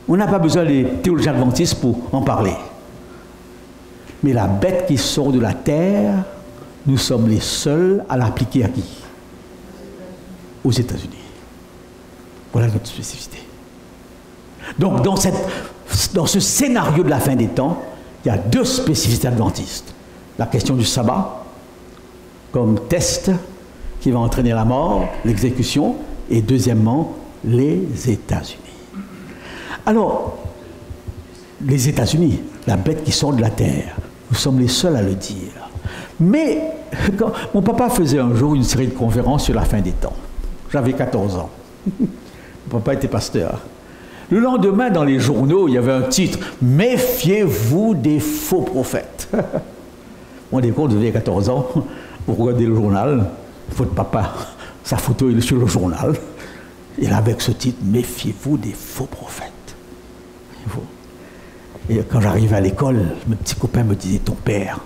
On n'a pas besoin des théologiens adventistes pour en parler. Mais la bête qui sort de la terre, nous sommes les seuls à l'appliquer à qui? Aux États-Unis. Voilà notre spécificité. Donc, dans ce scénario de la fin des temps, il y a deux spécificités adventistes. La question du sabbat, comme test qui va entraîner la mort, l'exécution, et deuxièmement, les États-Unis. Alors, les États-Unis, la bête qui sort de la terre, nous sommes les seuls à le dire. Mais, quand mon papa faisait un jour une série de conférences sur la fin des temps. J'avais 14 ans. Mon papa était pasteur. Le lendemain, dans les journaux, il y avait un titre « Méfiez-vous des faux prophètes ». On est compte, vous avez 14 ans, vous regardez le journal, votre papa, sa photo est sur le journal, et là, avec ce titre « Méfiez-vous des faux prophètes ». Et quand j'arrivais à l'école, mes petits copains me disaient « Ton père,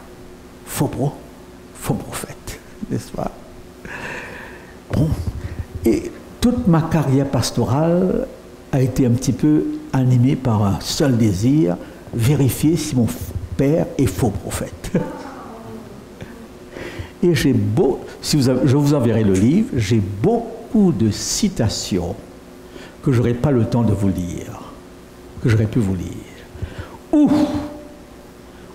faux prophète », n'est-ce pas? Bon, et toute ma carrière pastorale a été un petit peu animée par un seul désir, vérifier si mon père est faux prophète. Et je vous enverrai le livre, j'ai beaucoup de citations que je n'aurai pas le temps de vous lire, que j'aurais pu vous lire, où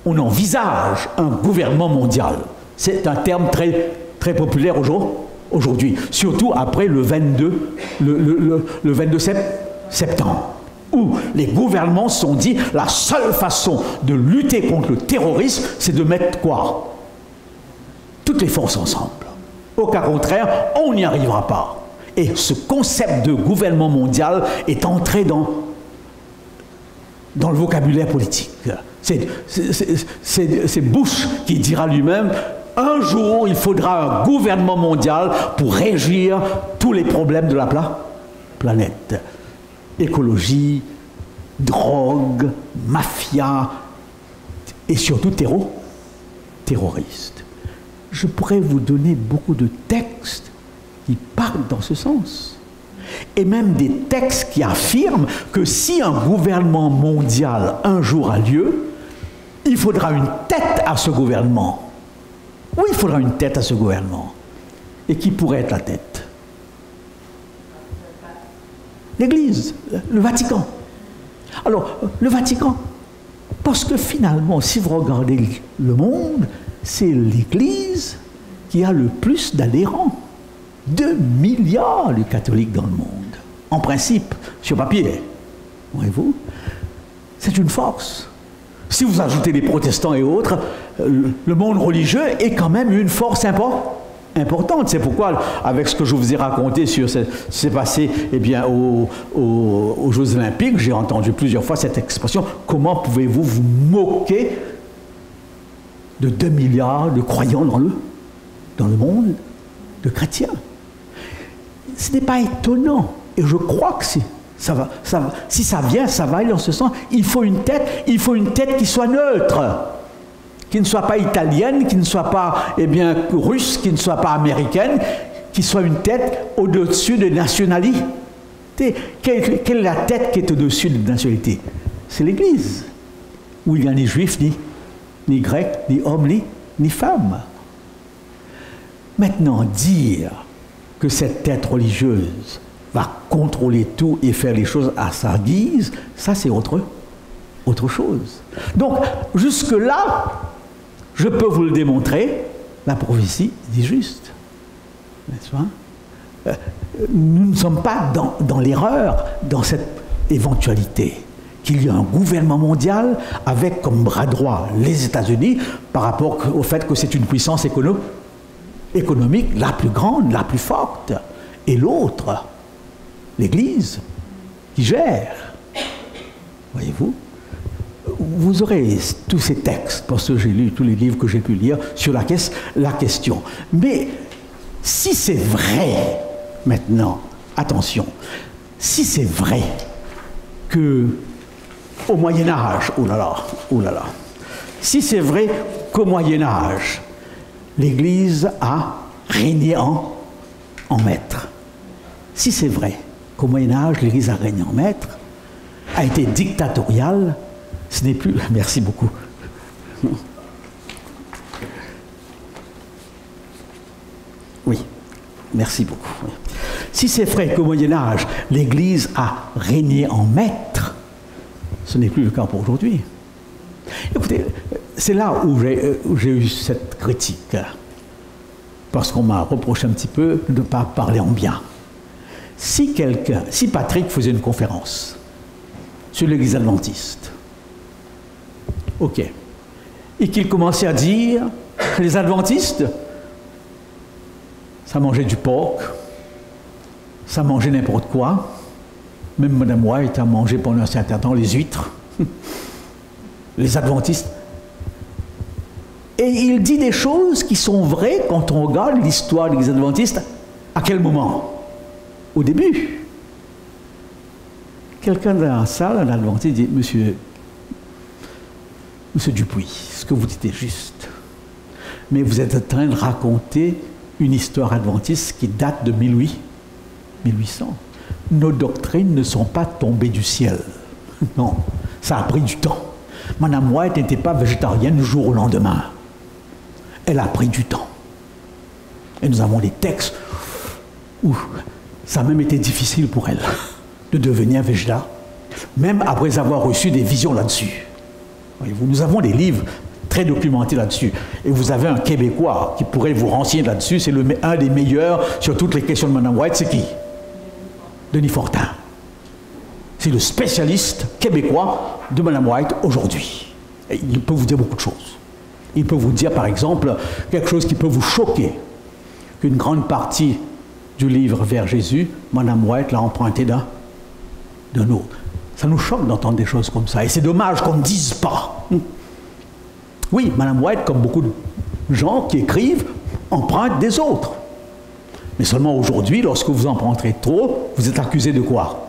on envisage un gouvernement mondial. C'est un terme très, très populaire aujourd'hui, surtout après le 22 septembre. où les gouvernements se sont dit la seule façon de lutter contre le terrorisme, c'est de mettre quoi? Toutes les forces ensemble. Au cas contraire, on n'y arrivera pas. Et ce concept de gouvernement mondial est entré dans le vocabulaire politique. C'est Bush qui dira lui-même, un jour il faudra un gouvernement mondial pour régir tous les problèmes de la planète. Écologie, drogue, mafia et surtout terroristes. Je pourrais vous donner beaucoup de textes qui partent dans ce sens. Et même des textes qui affirment que si un gouvernement mondial un jour a lieu, il faudra une tête à ce gouvernement. Oui, il faudra une tête à ce gouvernement. Et qui pourrait être la tête? L'Église, le Vatican. Alors, le Vatican, parce que finalement, si vous regardez le monde, c'est l'Église qui a le plus d'adhérents. 2 milliards de catholiques dans le monde. En principe, sur papier. Voyez-vous? C'est une force. Si vous ajoutez les protestants et autres, le monde religieux est quand même une force importante. C'est pourquoi, avec ce que je vous ai raconté sur ce qui s'est passé aux Jeux Olympiques, j'ai entendu plusieurs fois cette expression, comment pouvez-vous vous moquer de 2 milliards de croyants dans le monde, de chrétiens? Ce n'est pas étonnant. Et je crois que si ça va aller dans ce sens. Il faut une tête qui soit neutre, qui ne soit pas italienne, qui ne soit pas russe, qui ne soit pas américaine, qui soit une tête au-dessus des nationalités. Quelle est la tête qui est au-dessus des nationalités? C'est l'Église, où il n'y a ni juifs, ni grecs, ni hommes, ni femmes. Maintenant, dire que cette tête religieuse va contrôler tout et faire les choses à sa guise, ça c'est autre chose. Donc, jusque-là, je peux vous le démontrer, la prophétie dit juste. N'est-ce pas? Nous ne sommes pas dans l'erreur, dans cette éventualité, qu'il y a un gouvernement mondial avec comme bras droit les États-Unis par rapport au fait que c'est une puissance économique la plus grande, la plus forte, et l'autre, l'Église, qui gère. Voyez-vous? Vous aurez tous ces textes, parce que j'ai lu tous les livres que j'ai pu lire sur la question. Mais si c'est vrai, maintenant, attention, si c'est vrai que au Moyen-Âge, oh là là, si c'est vrai qu'au Moyen-Âge, l'Église a régné en maître. Si c'est vrai qu'au Moyen-Âge, l'Église a régné en maître, a été dictatoriale, ce n'est plus... Merci beaucoup. Oui, merci beaucoup. Si c'est vrai qu'au Moyen-Âge, l'Église a régné en maître, ce n'est plus le cas pour aujourd'hui. Écoutez, c'est là où j'ai eu cette critique, parce qu'on m'a reproché un petit peu de ne pas parler en bien. Si Patrick faisait une conférence sur l'Église adventiste, ok, et qu'il commençait à dire que les adventistes, ça mangeait du porc, ça mangeait n'importe quoi, même Mme White a mangé pendant un certain temps les huîtres, les adventistes. Et il dit des choses qui sont vraies quand on regarde l'histoire des adventistes. À quel moment? Au début. Quelqu'un dans la salle, un adventiste, dit, Monsieur Dupuis, ce que vous dites est juste. Mais vous êtes en train de raconter une histoire adventiste qui date de 1800. Nos doctrines ne sont pas tombées du ciel. Non, ça a pris du temps. Mme White n'était pas végétarienne du jour au lendemain. Elle a pris du temps. Et nous avons des textes où ça a même été difficile pour elle de devenir végétarien, même après avoir reçu des visions là-dessus. Voyez-vous, nous avons des livres très documentés là-dessus. Et vous avez un Québécois qui pourrait vous renseigner là-dessus. C'est un des meilleurs sur toutes les questions de Mme White. C'est qui? Denis Fortin. C'est le spécialiste québécois de Mme White aujourd'hui. Et il peut vous dire beaucoup de choses. Il peut vous dire, par exemple, quelque chose qui peut vous choquer, qu'une grande partie du livre Vers Jésus, Mme White l'a emprunté d'un autre. Ça nous choque d'entendre des choses comme ça. Et c'est dommage qu'on ne dise pas. Oui, Mme White, comme beaucoup de gens qui écrivent, empruntent des autres. Mais seulement aujourd'hui, lorsque vous emprunterez trop, vous êtes accusé de quoi?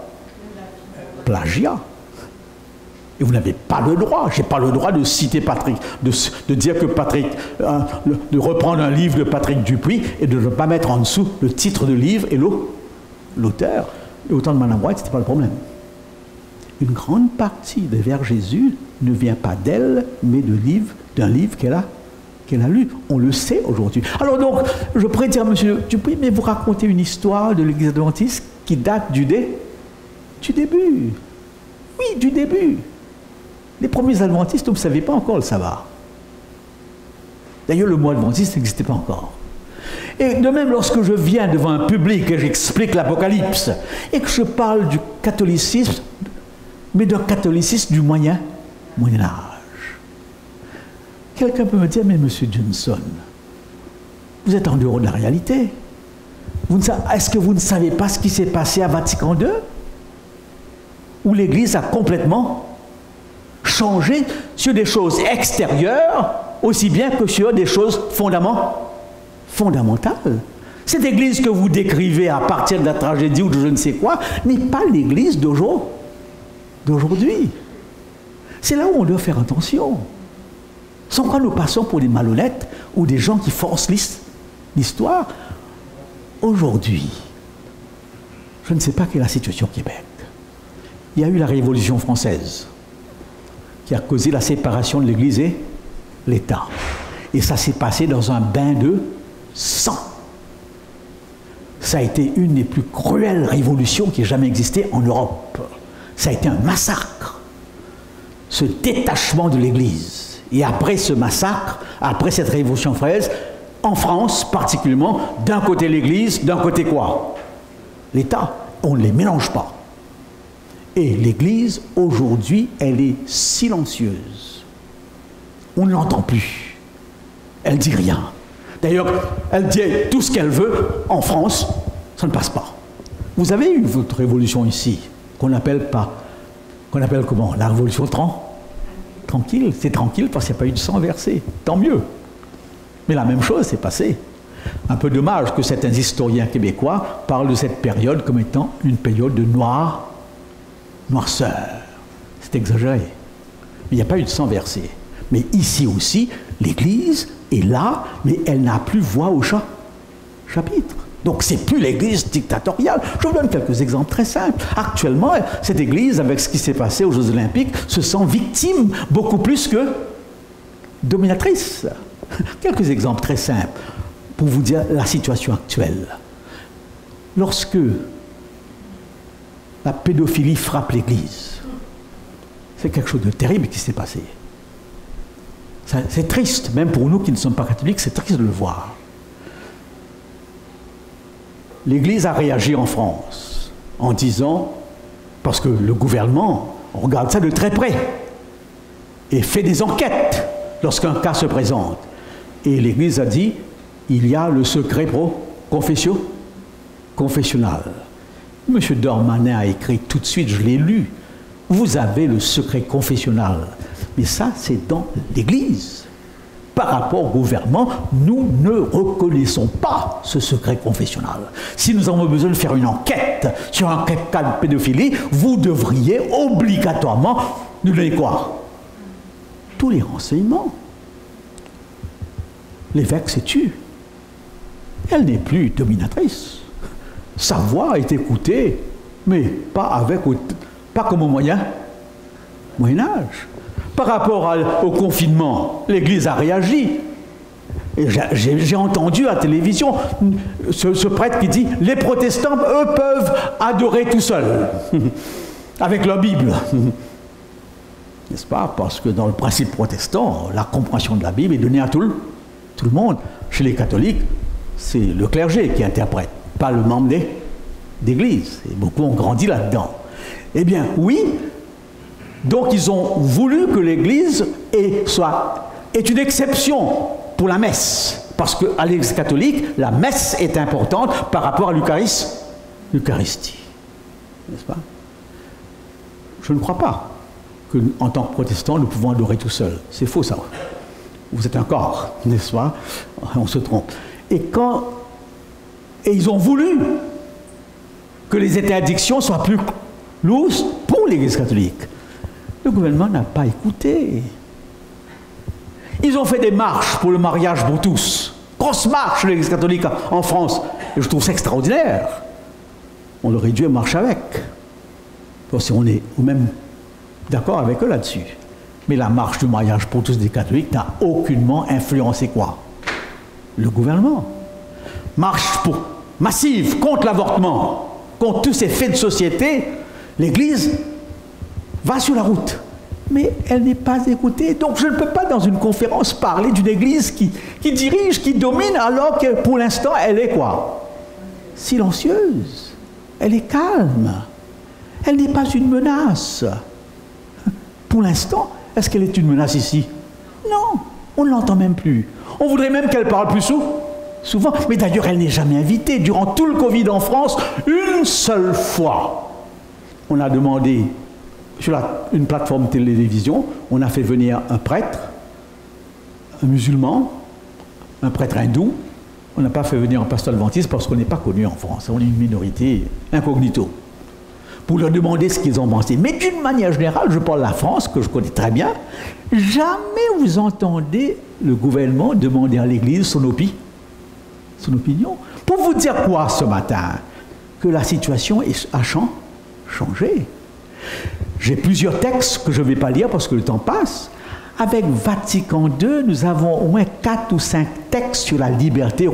Plagiat. Et vous n'avez pas le droit. Je n'ai pas le droit de citer Patrick, de dire que Patrick, de reprendre un livre de Patrick Dupuis et de ne pas mettre en dessous le titre de livre et l'auteur. Et au temps de Mme White, ce n'était pas le problème. Une grande partie des Vers Jésus ne vient pas d'elle, mais d'un livre qu'elle a lu. On le sait aujourd'hui. Alors donc, je pourrais dire, monsieur Dupuis, mais vous racontez une histoire de l'Église adventiste qui date du début. Oui, du début. Les premiers adventistes, vous ne savez pas encore le sabbat. D'ailleurs, le mot adventiste n'existait pas encore. Et de même, lorsque je viens devant un public et j'explique l'Apocalypse, et que je parle du catholicisme, mais d'un catholicisme du Moyen Âge. Quelqu'un peut me dire, mais monsieur Johnson, vous êtes en dehors de la réalité. Est-ce que vous ne savez pas ce qui s'est passé à Vatican II? Où l'Église a complètement changé sur des choses extérieures, aussi bien que sur des choses fondamentales. Cette Église que vous décrivez à partir de la tragédie ou de je ne sais quoi, n'est pas l'Église d'aujourd'hui. C'est là où on doit faire attention. Sans quoi nous passons pour des malhonnêtes ou des gens qui forcent l'histoire. Aujourd'hui, je ne sais pas quelle est la situation au Québec. Il y a eu la Révolution française qui a causé la séparation de l'Église et l'État. Et ça s'est passé dans un bain de sang. Ça a été une des plus cruelles révolutions qui ait jamais existé en Europe. Ça a été un massacre. Ce détachement de l'Église. Et après ce massacre, après cette Révolution française, en France particulièrement, d'un côté l'Église, d'un côté quoi? L'État. On ne les mélange pas. Et l'Église, aujourd'hui, elle est silencieuse. On ne l'entend plus. Elle ne dit rien. D'ailleurs, elle dit tout ce qu'elle veut. En France, ça ne passe pas. Vous avez eu votre révolution ici, qu'on appelle comment? La révolution tranquille. C'est tranquille parce qu'il n'y a pas eu de sang versé. Tant mieux. Mais la même chose s'est passée. Un peu dommage que certains historiens québécois parlent de cette période comme étant une période de noirceur. C'est exagéré. Mais il n'y a pas eu de sang versé. Mais ici aussi, l'Église est là, mais elle n'a plus voix au chapitre. Donc c'est plus l'Église dictatoriale. Je vous donne quelques exemples très simples. Actuellement, cette Église, avec ce qui s'est passé aux Jeux Olympiques, se sent victime beaucoup plus que dominatrice. Quelques exemples très simples pour vous dire la situation actuelle. Lorsque la pédophilie frappe l'Église, c'est quelque chose de terrible qui s'est passé. C'est triste, même pour nous qui ne sommes pas catholiques, c'est triste de le voir. L'Église a réagi en France en disant, parce que le gouvernement regarde ça de très près et fait des enquêtes lorsqu'un cas se présente. Et l'Église a dit, il y a le secret confessionnal. M. Dormanin a écrit tout de suite, je l'ai lu, vous avez le secret confessionnal. Mais ça, c'est dans l'Église. Par rapport au gouvernement, nous ne reconnaissons pas ce secret confessionnal. Si nous avons besoin de faire une enquête sur un cas de pédophilie, vous devriez obligatoirement nous donner quoi? Tous les renseignements. L'évêque s'est tu. Elle n'est plus dominatrice. Sa voix est écoutée, mais pas comme au Moyen-Âge. Par rapport au confinement, l'Église a réagi. Et j'ai entendu à la télévision ce prêtre qui dit « Les protestants, eux, peuvent adorer tout seuls, avec leur Bible. » N'est-ce pas? Parce que dans le principe protestant, la compréhension de la Bible est donnée à tout le monde. Chez les catholiques, c'est le clergé qui interprète, pas le membre d'Église. Et beaucoup ont grandi là-dedans. Eh bien, oui. Donc, ils ont voulu que l'Église est une exception pour la messe. Parce qu'à l'Église catholique, la messe est importante par rapport à l'Eucharistie. N'est-ce pas? Je ne crois pas qu'en tant que protestants, nous pouvons adorer tout seuls. C'est faux, ça. Vous êtes un corps, n'est-ce pas? On se trompe. Et ils ont voulu que les interdictions soient plus lourdes pour l'Église catholique. Le gouvernement n'a pas écouté. Ils ont fait des marches pour le mariage pour tous. Grosse marche de l'Église catholique en France. Et je trouve ça extraordinaire. On aurait dû marcher avec. Parce qu'on est même d'accord avec eux là-dessus. Mais la marche du mariage pour tous des catholiques n'a aucunement influencé quoi? Le gouvernement. Marche massive contre l'avortement, contre tous ces faits de société. L'Église va sur la route. Mais elle n'est pas écoutée. Donc je ne peux pas dans une conférence parler d'une Église qui dirige, qui domine, alors que pour l'instant elle est quoi? Silencieuse. Elle est calme. Elle n'est pas une menace. Pour l'instant, est-ce qu'elle est une menace ici? Non, on ne l'entend même plus. On voudrait même qu'elle parle plus souvent. Mais d'ailleurs, elle n'est jamais invitée. Durant tout le Covid en France, une seule fois, on a demandé, sur une plateforme télévision, on a fait venir un prêtre, un musulman, un prêtre hindou. On n'a pas fait venir un pasteur adventiste parce qu'on n'est pas connu en France. On est une minorité incognito. Pour leur demander ce qu'ils ont pensé. Mais d'une manière générale, je parle de la France, que je connais très bien, jamais vous entendez le gouvernement demander à l'Église son opinion. Pour vous dire quoi ce matin? Que la situation a changé. J'ai plusieurs textes que je ne vais pas lire parce que le temps passe. Avec Vatican II, nous avons au moins 4 ou 5 textes sur la liberté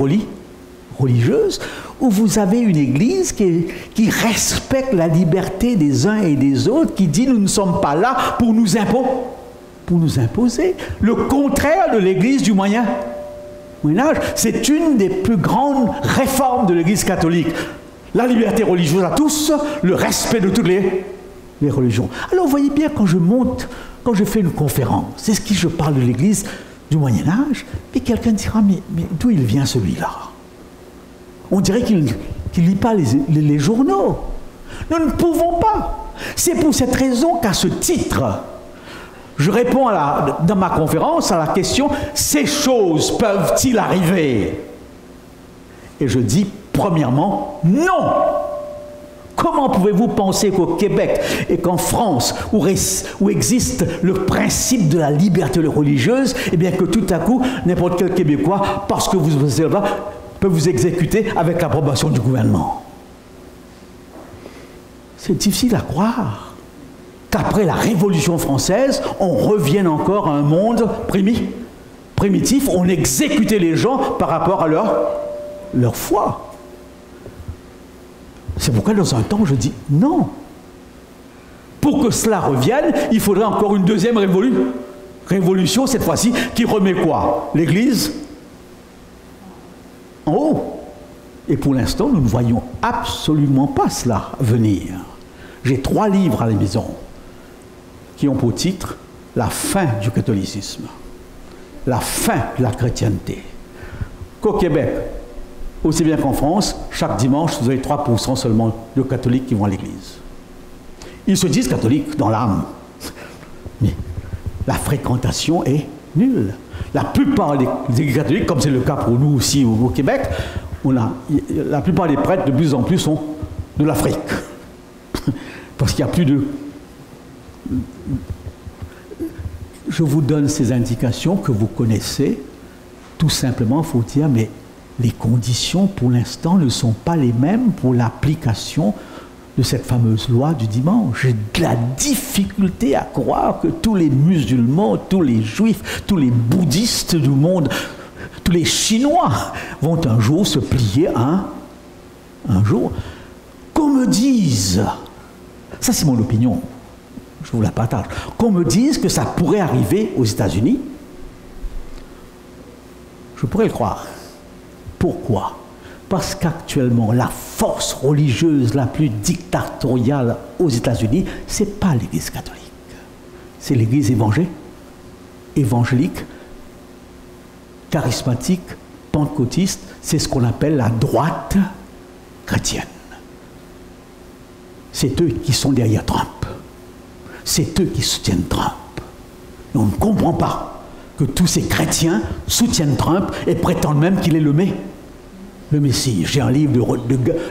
religieuse, où vous avez une Église qui respecte la liberté des uns et des autres, qui dit nous ne sommes pas là pour nous imposer. Le contraire de l'Église du Moyen-Âge, c'est une des plus grandes réformes de l'Église catholique. La liberté religieuse à tous, le respect de toutes les religions. Alors vous voyez bien, quand je fais une conférence, c'est ce qui je parle de l'Église du Moyen-Âge, et quelqu'un dira, mais d'où il vient celui-là? On dirait qu'il ne lit pas les journaux. Nous ne pouvons pas. C'est pour cette raison qu'à ce titre, je réponds dans ma conférence à la question « Ces choses peuvent-ils arriver ?» Et je dis premièrement « Non !» Comment pouvez-vous penser qu'au Québec et qu'en France, où existe le principe de la liberté religieuse, eh bien que tout à coup, n'importe quel Québécois, parce que vous êtes là, peut vous exécuter avec l'approbation du gouvernement? C'est difficile à croire qu'après la Révolution française, on revienne encore à un monde primitif, on exécutait les gens par rapport à leur foi. C'est pourquoi dans un temps, je dis non. Pour que cela revienne, il faudrait encore une deuxième révolution, cette fois-ci, qui remet quoi? L'Église en haut. Et pour l'instant, nous ne voyons absolument pas cela venir. J'ai 3 livres à la maison qui ont pour titre « La fin du catholicisme »,« La fin de la chrétienté ». Qu'au Québec, aussi bien qu'en France, chaque dimanche, vous avez 3% seulement de catholiques qui vont à l'église. Ils se disent catholiques dans l'âme, mais la fréquentation est nulle. La plupart des églises catholiques, comme c'est le cas pour nous aussi au Québec, la plupart des prêtres de plus en plus sont de l'Afrique. Parce qu'il n'y a plus de... Je vous donne ces indications que vous connaissez. Tout simplement, il faut dire, mais les conditions pour l'instant ne sont pas les mêmes pour l'application de cette fameuse loi du dimanche. J'ai de la difficulté à croire que tous les musulmans, tous les juifs, tous les bouddhistes du monde, tous les Chinois vont un jour se plier à un jour. Qu'on me dise, ça c'est mon opinion, je vous la partage, qu'on me dise que ça pourrait arriver aux États-Unis, je pourrais le croire. Pourquoi? Parce qu'actuellement, la force religieuse la plus dictatoriale aux États-Unis, ce n'est pas l'Église catholique. C'est l'Église évangélique, charismatique, pentecôtiste. C'est ce qu'on appelle la droite chrétienne. C'est eux qui sont derrière Trump. C'est eux qui soutiennent Trump. Et on ne comprend pas que tous ces chrétiens soutiennent Trump et prétendent même qu'il est le Messie. J'ai un livre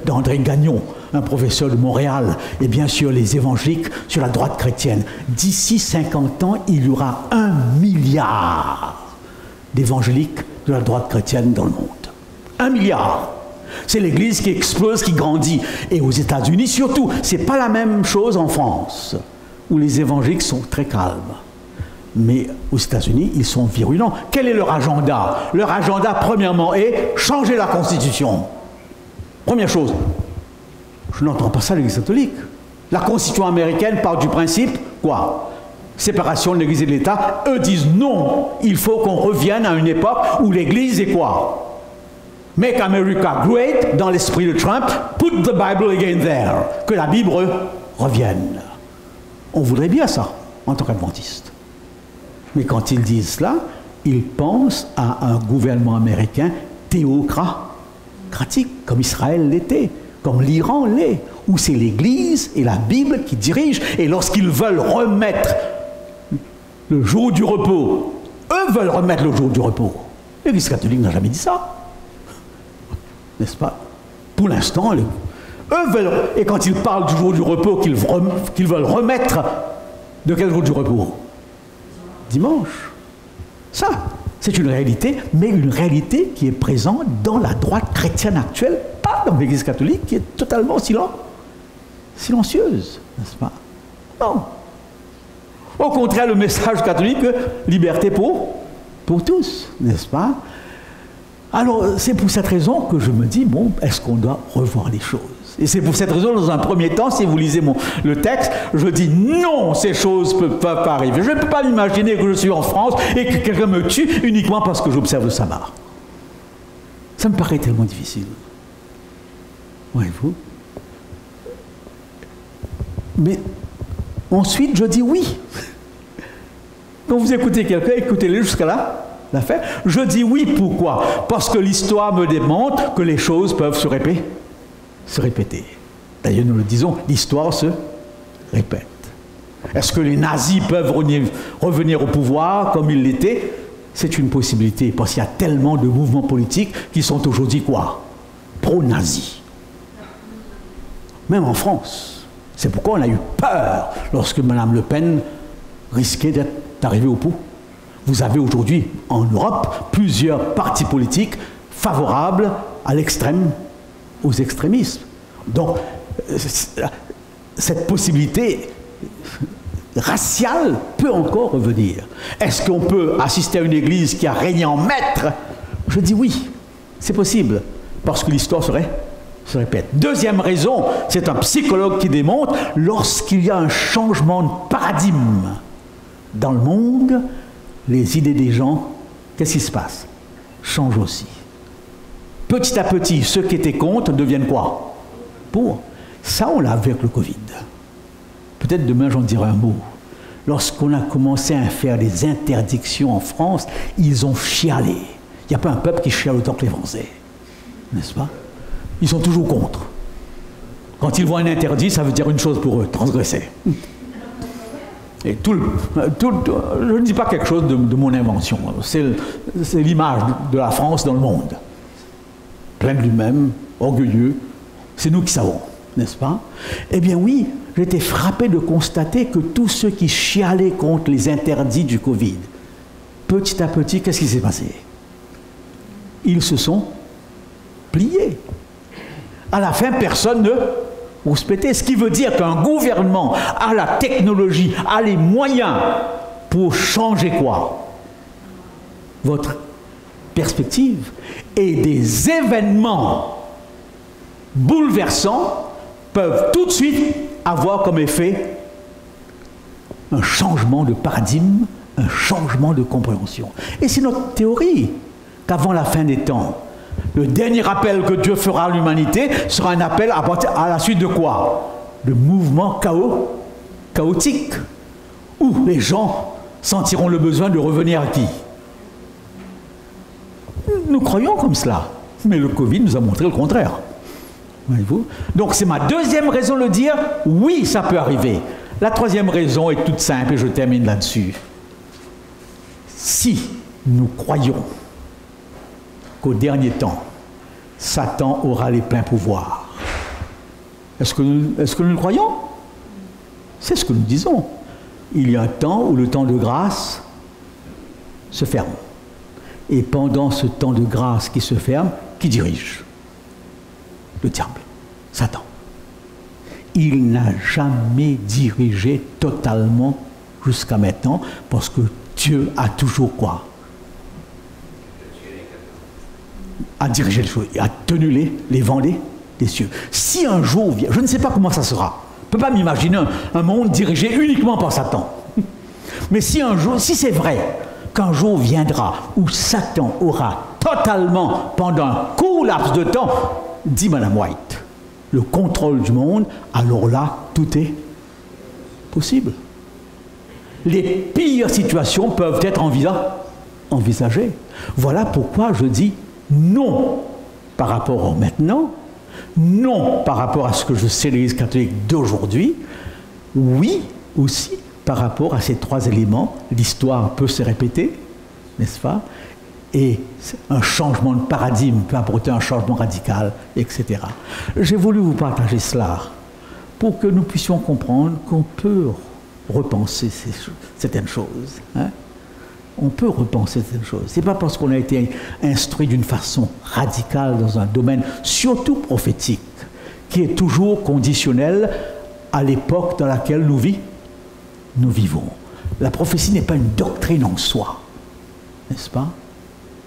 d'André Gagnon, un professeur de Montréal, et bien sûr les évangéliques sur la droite chrétienne. D'ici 50 ans, il y aura 1 milliard d'évangéliques de la droite chrétienne dans le monde. 1 milliard. C'est l'Église qui explose, qui grandit. Et aux États-Unis surtout, ce n'est pas la même chose en France, où les évangéliques sont très calmes. Mais aux États-Unis, ils sont virulents. Quel est leur agenda? Leur agenda, premièrement, est changer la Constitution. Première chose. Je n'entends pas ça à l'Église catholique. La Constitution américaine part du principe, quoi? Séparation de l'Église et de l'État. Eux disent non, il faut qu'on revienne à une époque où l'Église est quoi? Make America Great, dans l'esprit de Trump, put the Bible again there. Que la Bible revienne. On voudrait bien ça, en tant qu'adventiste. Mais quand ils disent cela, ils pensent à un gouvernement américain théocratique, comme Israël l'était, comme l'Iran l'est, où c'est l'Église et la Bible qui dirigent. Et lorsqu'ils veulent remettre le jour du repos, eux veulent remettre le jour du repos. L'Église catholique n'a jamais dit ça. N'est-ce pas? Pour l'instant, eux veulent, et quand ils parlent du jour du repos qu'ils veulent remettre, de quel jour du repos? Dimanche. Ça, c'est une réalité, mais une réalité qui est présente dans la droite chrétienne actuelle, pas dans l'Église catholique, qui est totalement silencieuse, n'est-ce pas? Non. Au contraire, le message catholique, liberté pour tous, n'est-ce pas? Alors, c'est pour cette raison que je me dis, bon, est-ce qu'on doit revoir les choses? Et c'est pour cette raison, dans un premier temps, si vous lisez le texte, je dis non, ces choses ne peuvent pas arriver. Je ne peux pas m'imaginer que je suis en France et que quelqu'un me tue uniquement parce que j'observe le sabbat. Ça me paraît tellement difficile. Voyez-vous? Mais ensuite, je dis oui. Quand vous écoutez quelqu'un, écoutez-le jusqu'à là. Je dis oui, pourquoi? Parce que l'histoire me démontre que les choses peuvent se répéter. D'ailleurs, nous le disons, l'histoire se répète. Est-ce que les nazis peuvent revenir au pouvoir comme ils l'étaient? C'est une possibilité, parce qu'il y a tellement de mouvements politiques qui sont aujourd'hui quoi? Pro-nazis. Même en France. C'est pourquoi on a eu peur lorsque Mme Le Pen risquait d'arriver au pouvoir. Vous avez aujourd'hui, en Europe, plusieurs partis politiques favorables aux extrémismes. Donc, cette possibilité raciale peut encore revenir. Est-ce qu'on peut assister à une église qui a régné en maître? Je dis oui, c'est possible, parce que l'histoire se répète. Deuxième raison, c'est un psychologue qui démontre, lorsqu'il y a un changement de paradigme dans le monde, les idées des gens, qu'est-ce qui se passe? Changent aussi. Petit à petit, ceux qui étaient contre deviennent quoi? Pour. Ça, on l'a vu avec le Covid. Peut-être demain, j'en dirai un mot. Lorsqu'on a commencé à faire des interdictions en France, ils ont chialé. Il n'y a pas un peuple qui chiale autant que les Français. N'est-ce pas? Ils sont toujours contre. Quand ils voient un interdit, ça veut dire une chose pour eux, transgresser. Et je ne dis pas quelque chose de mon invention. C'est l'image de la France dans le monde. Plein de lui-même, orgueilleux. C'est nous qui savons, n'est-ce pas? Eh bien oui, j'étais frappé de constater que tous ceux qui chialaient contre les interdits du Covid, petit à petit, qu'est-ce qui s'est passé? Ils se sont pliés. À la fin, personne ne ose péter. Ce qui veut dire qu'un gouvernement a la technologie, a les moyens pour changer quoi? Votre perspective. Et des événements bouleversants peuvent tout de suite avoir comme effet un changement de paradigme, un changement de compréhension. Et c'est notre théorie qu'avant la fin des temps, Le dernier appel que Dieu fera à l'humanité sera un appel à la suite de quoi? De mouvements chaotiques, où les gens sentiront le besoin de revenir à qui? Nous croyons comme cela, mais le Covid nous a montré le contraire. Voyez-vous? Donc c'est ma deuxième raison de dire, oui, ça peut arriver. La troisième raison est toute simple, et je termine là-dessus. Si nous croyons qu'au dernier temps, Satan aura les pleins pouvoirs, est-ce que nous le croyons? C'est ce que nous disons. Il y a un temps où le temps de grâce se ferme. Et pendant ce temps de grâce qui se ferme, qui dirige? Le diable, Satan. Il n'a jamais dirigé totalement jusqu'à maintenant, parce que Dieu a toujours quoi? A dirigé les choses, a tenu les vents des cieux. Si un jour vient, je ne sais pas comment ça sera, je ne peux pas m'imaginer un monde dirigé uniquement par Satan. Mais si un jour, si c'est vrai qu'un jour viendra où Satan aura totalement, pendant un court laps de temps, dit Madame White, le contrôle du monde, alors là, tout est possible. Les pires situations peuvent être envisagées. Voilà pourquoi je dis non par rapport au maintenant, non par rapport à ce que je sais de l'Église catholique d'aujourd'hui, oui aussi par rapport à ces trois éléments. L'histoire peut se répéter, n'est-ce pas? Et un changement de paradigme peut apporter un changement radical, etc. J'ai voulu vous partager cela pour que nous puissions comprendre qu'on peut repenser certaines choses. Hein? On peut repenser certaines choses. Ce n'est pas parce qu'on a été instruit d'une façon radicale dans un domaine, surtout prophétique, qui est toujours conditionnel à l'époque dans laquelle nous vivons. La prophétie n'est pas une doctrine en soi, n'est-ce pas?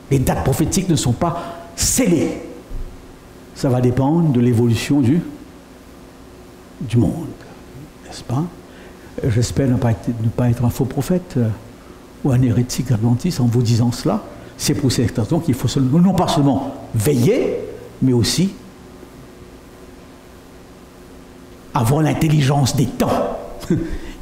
Les dates prophétiques ne sont pas scellées. Ça va dépendre de l'évolution du monde, n'est-ce pas? J'espère ne pas être un faux prophète ou un hérétique adventiste en vous disant cela. C'est pour cette raison qu'il faut non pas seulement veiller, mais aussi avoir l'intelligence des temps.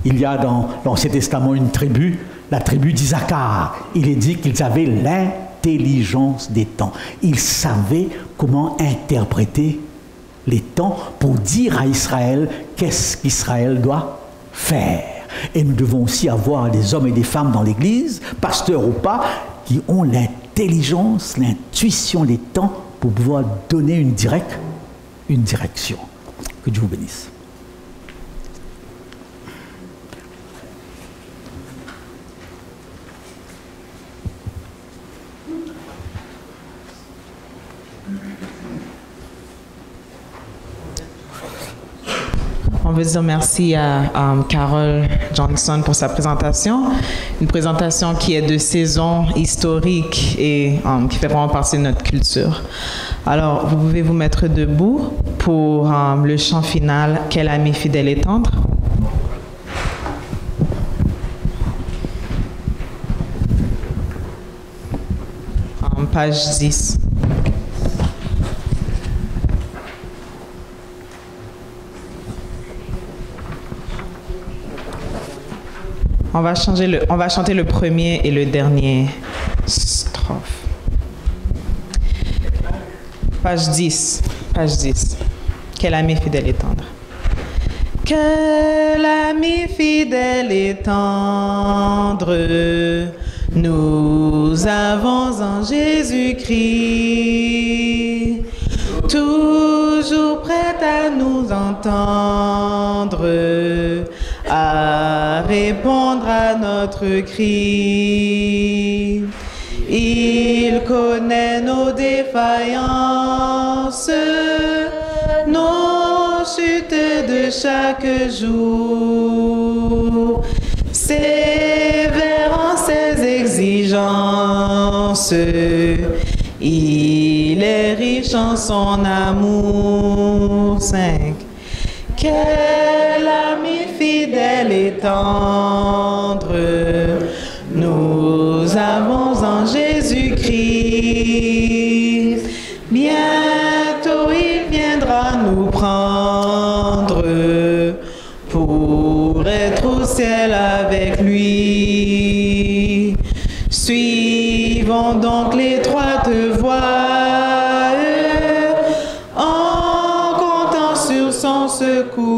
Il y a dans l'Ancien Testament une tribu, la tribu d'Isaacar. Il est dit qu'ils avaient l'intelligence des temps. Ils savaient comment interpréter les temps pour dire à Israël qu'est-ce qu'Israël doit faire. Et nous devons aussi avoir des hommes et des femmes dans l'Église, pasteurs ou pas, qui ont l'intelligence, l'intuition des temps pour pouvoir donner une direction. Que Dieu vous bénisse. On veut dire merci à Carol Johnson pour sa présentation. Une présentation qui est de saison historique et qui fait vraiment partie de notre culture. Alors, vous pouvez vous mettre debout pour le chant final « Quel ami fidèle et tendre ». Page 10. On va chanter le premier et le dernier strophe. Page 10. Page 10. Quel ami fidèle et tendre. Quel ami fidèle et tendre nous avons en Jésus-Christ, toujours prêt à nous entendre, à répondre à notre cri. Il connaît nos défaillances, nos chutes de chaque jour, sévère en ses exigences. Il est riche en son amour. 5. Quel ami fidèle et tendre nous avons en Jésus-Christ, Bientôt il viendra nous prendre pour être au ciel avec lui. Suivons donc l'étroite voie en comptant sur son secours.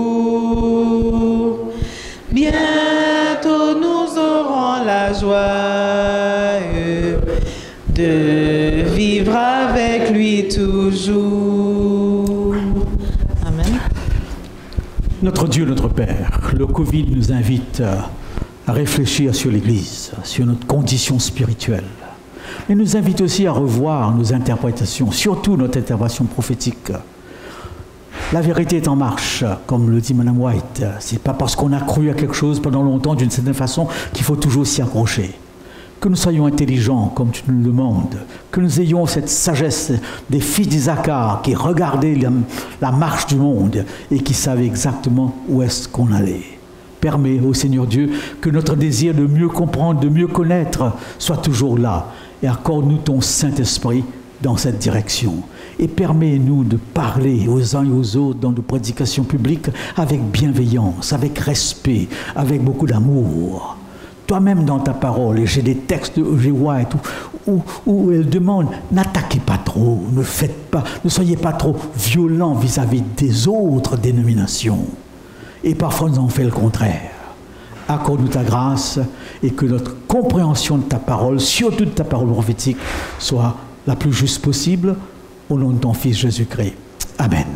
Bientôt nous aurons la joie de vivre avec lui toujours. Amen. Notre Dieu, notre Père, le Covid nous invite à réfléchir sur l'Église, sur notre condition spirituelle. Il nous invite aussi à revoir nos interprétations, surtout notre interprétation prophétique. La vérité est en marche, comme le dit Mme White. Ce n'est pas parce qu'on a cru à quelque chose pendant longtemps d'une certaine façon qu'il faut toujours s'y accrocher. Que nous soyons intelligents, comme tu nous le demandes, que nous ayons cette sagesse des fils d'Isaacar qui regardaient la marche du monde et qui savaient exactement où est-ce qu'on allait. Permets, ô Seigneur Dieu, que notre désir de mieux comprendre, de mieux connaître soit toujours là et accorde-nous ton Saint-Esprit dans cette direction. Et permets-nous de parler aux uns et aux autres dans nos prédications publiques avec bienveillance, avec respect, avec beaucoup d'amour. Toi-même dans ta parole, et j'ai des textes de G. White où elle demande « N'attaquez pas trop, ne soyez pas trop violents vis-à-vis des autres dénominations. » Et parfois nous en fait le contraire. Accorde-nous ta grâce et que notre compréhension de ta parole, surtout de ta parole prophétique, soit la plus juste possible, au nom de ton Fils Jésus-Christ. Amen.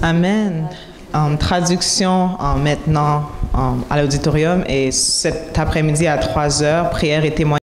Amen. Traduction maintenant à l'auditorium et cet après-midi à 3h, prière et témoignage.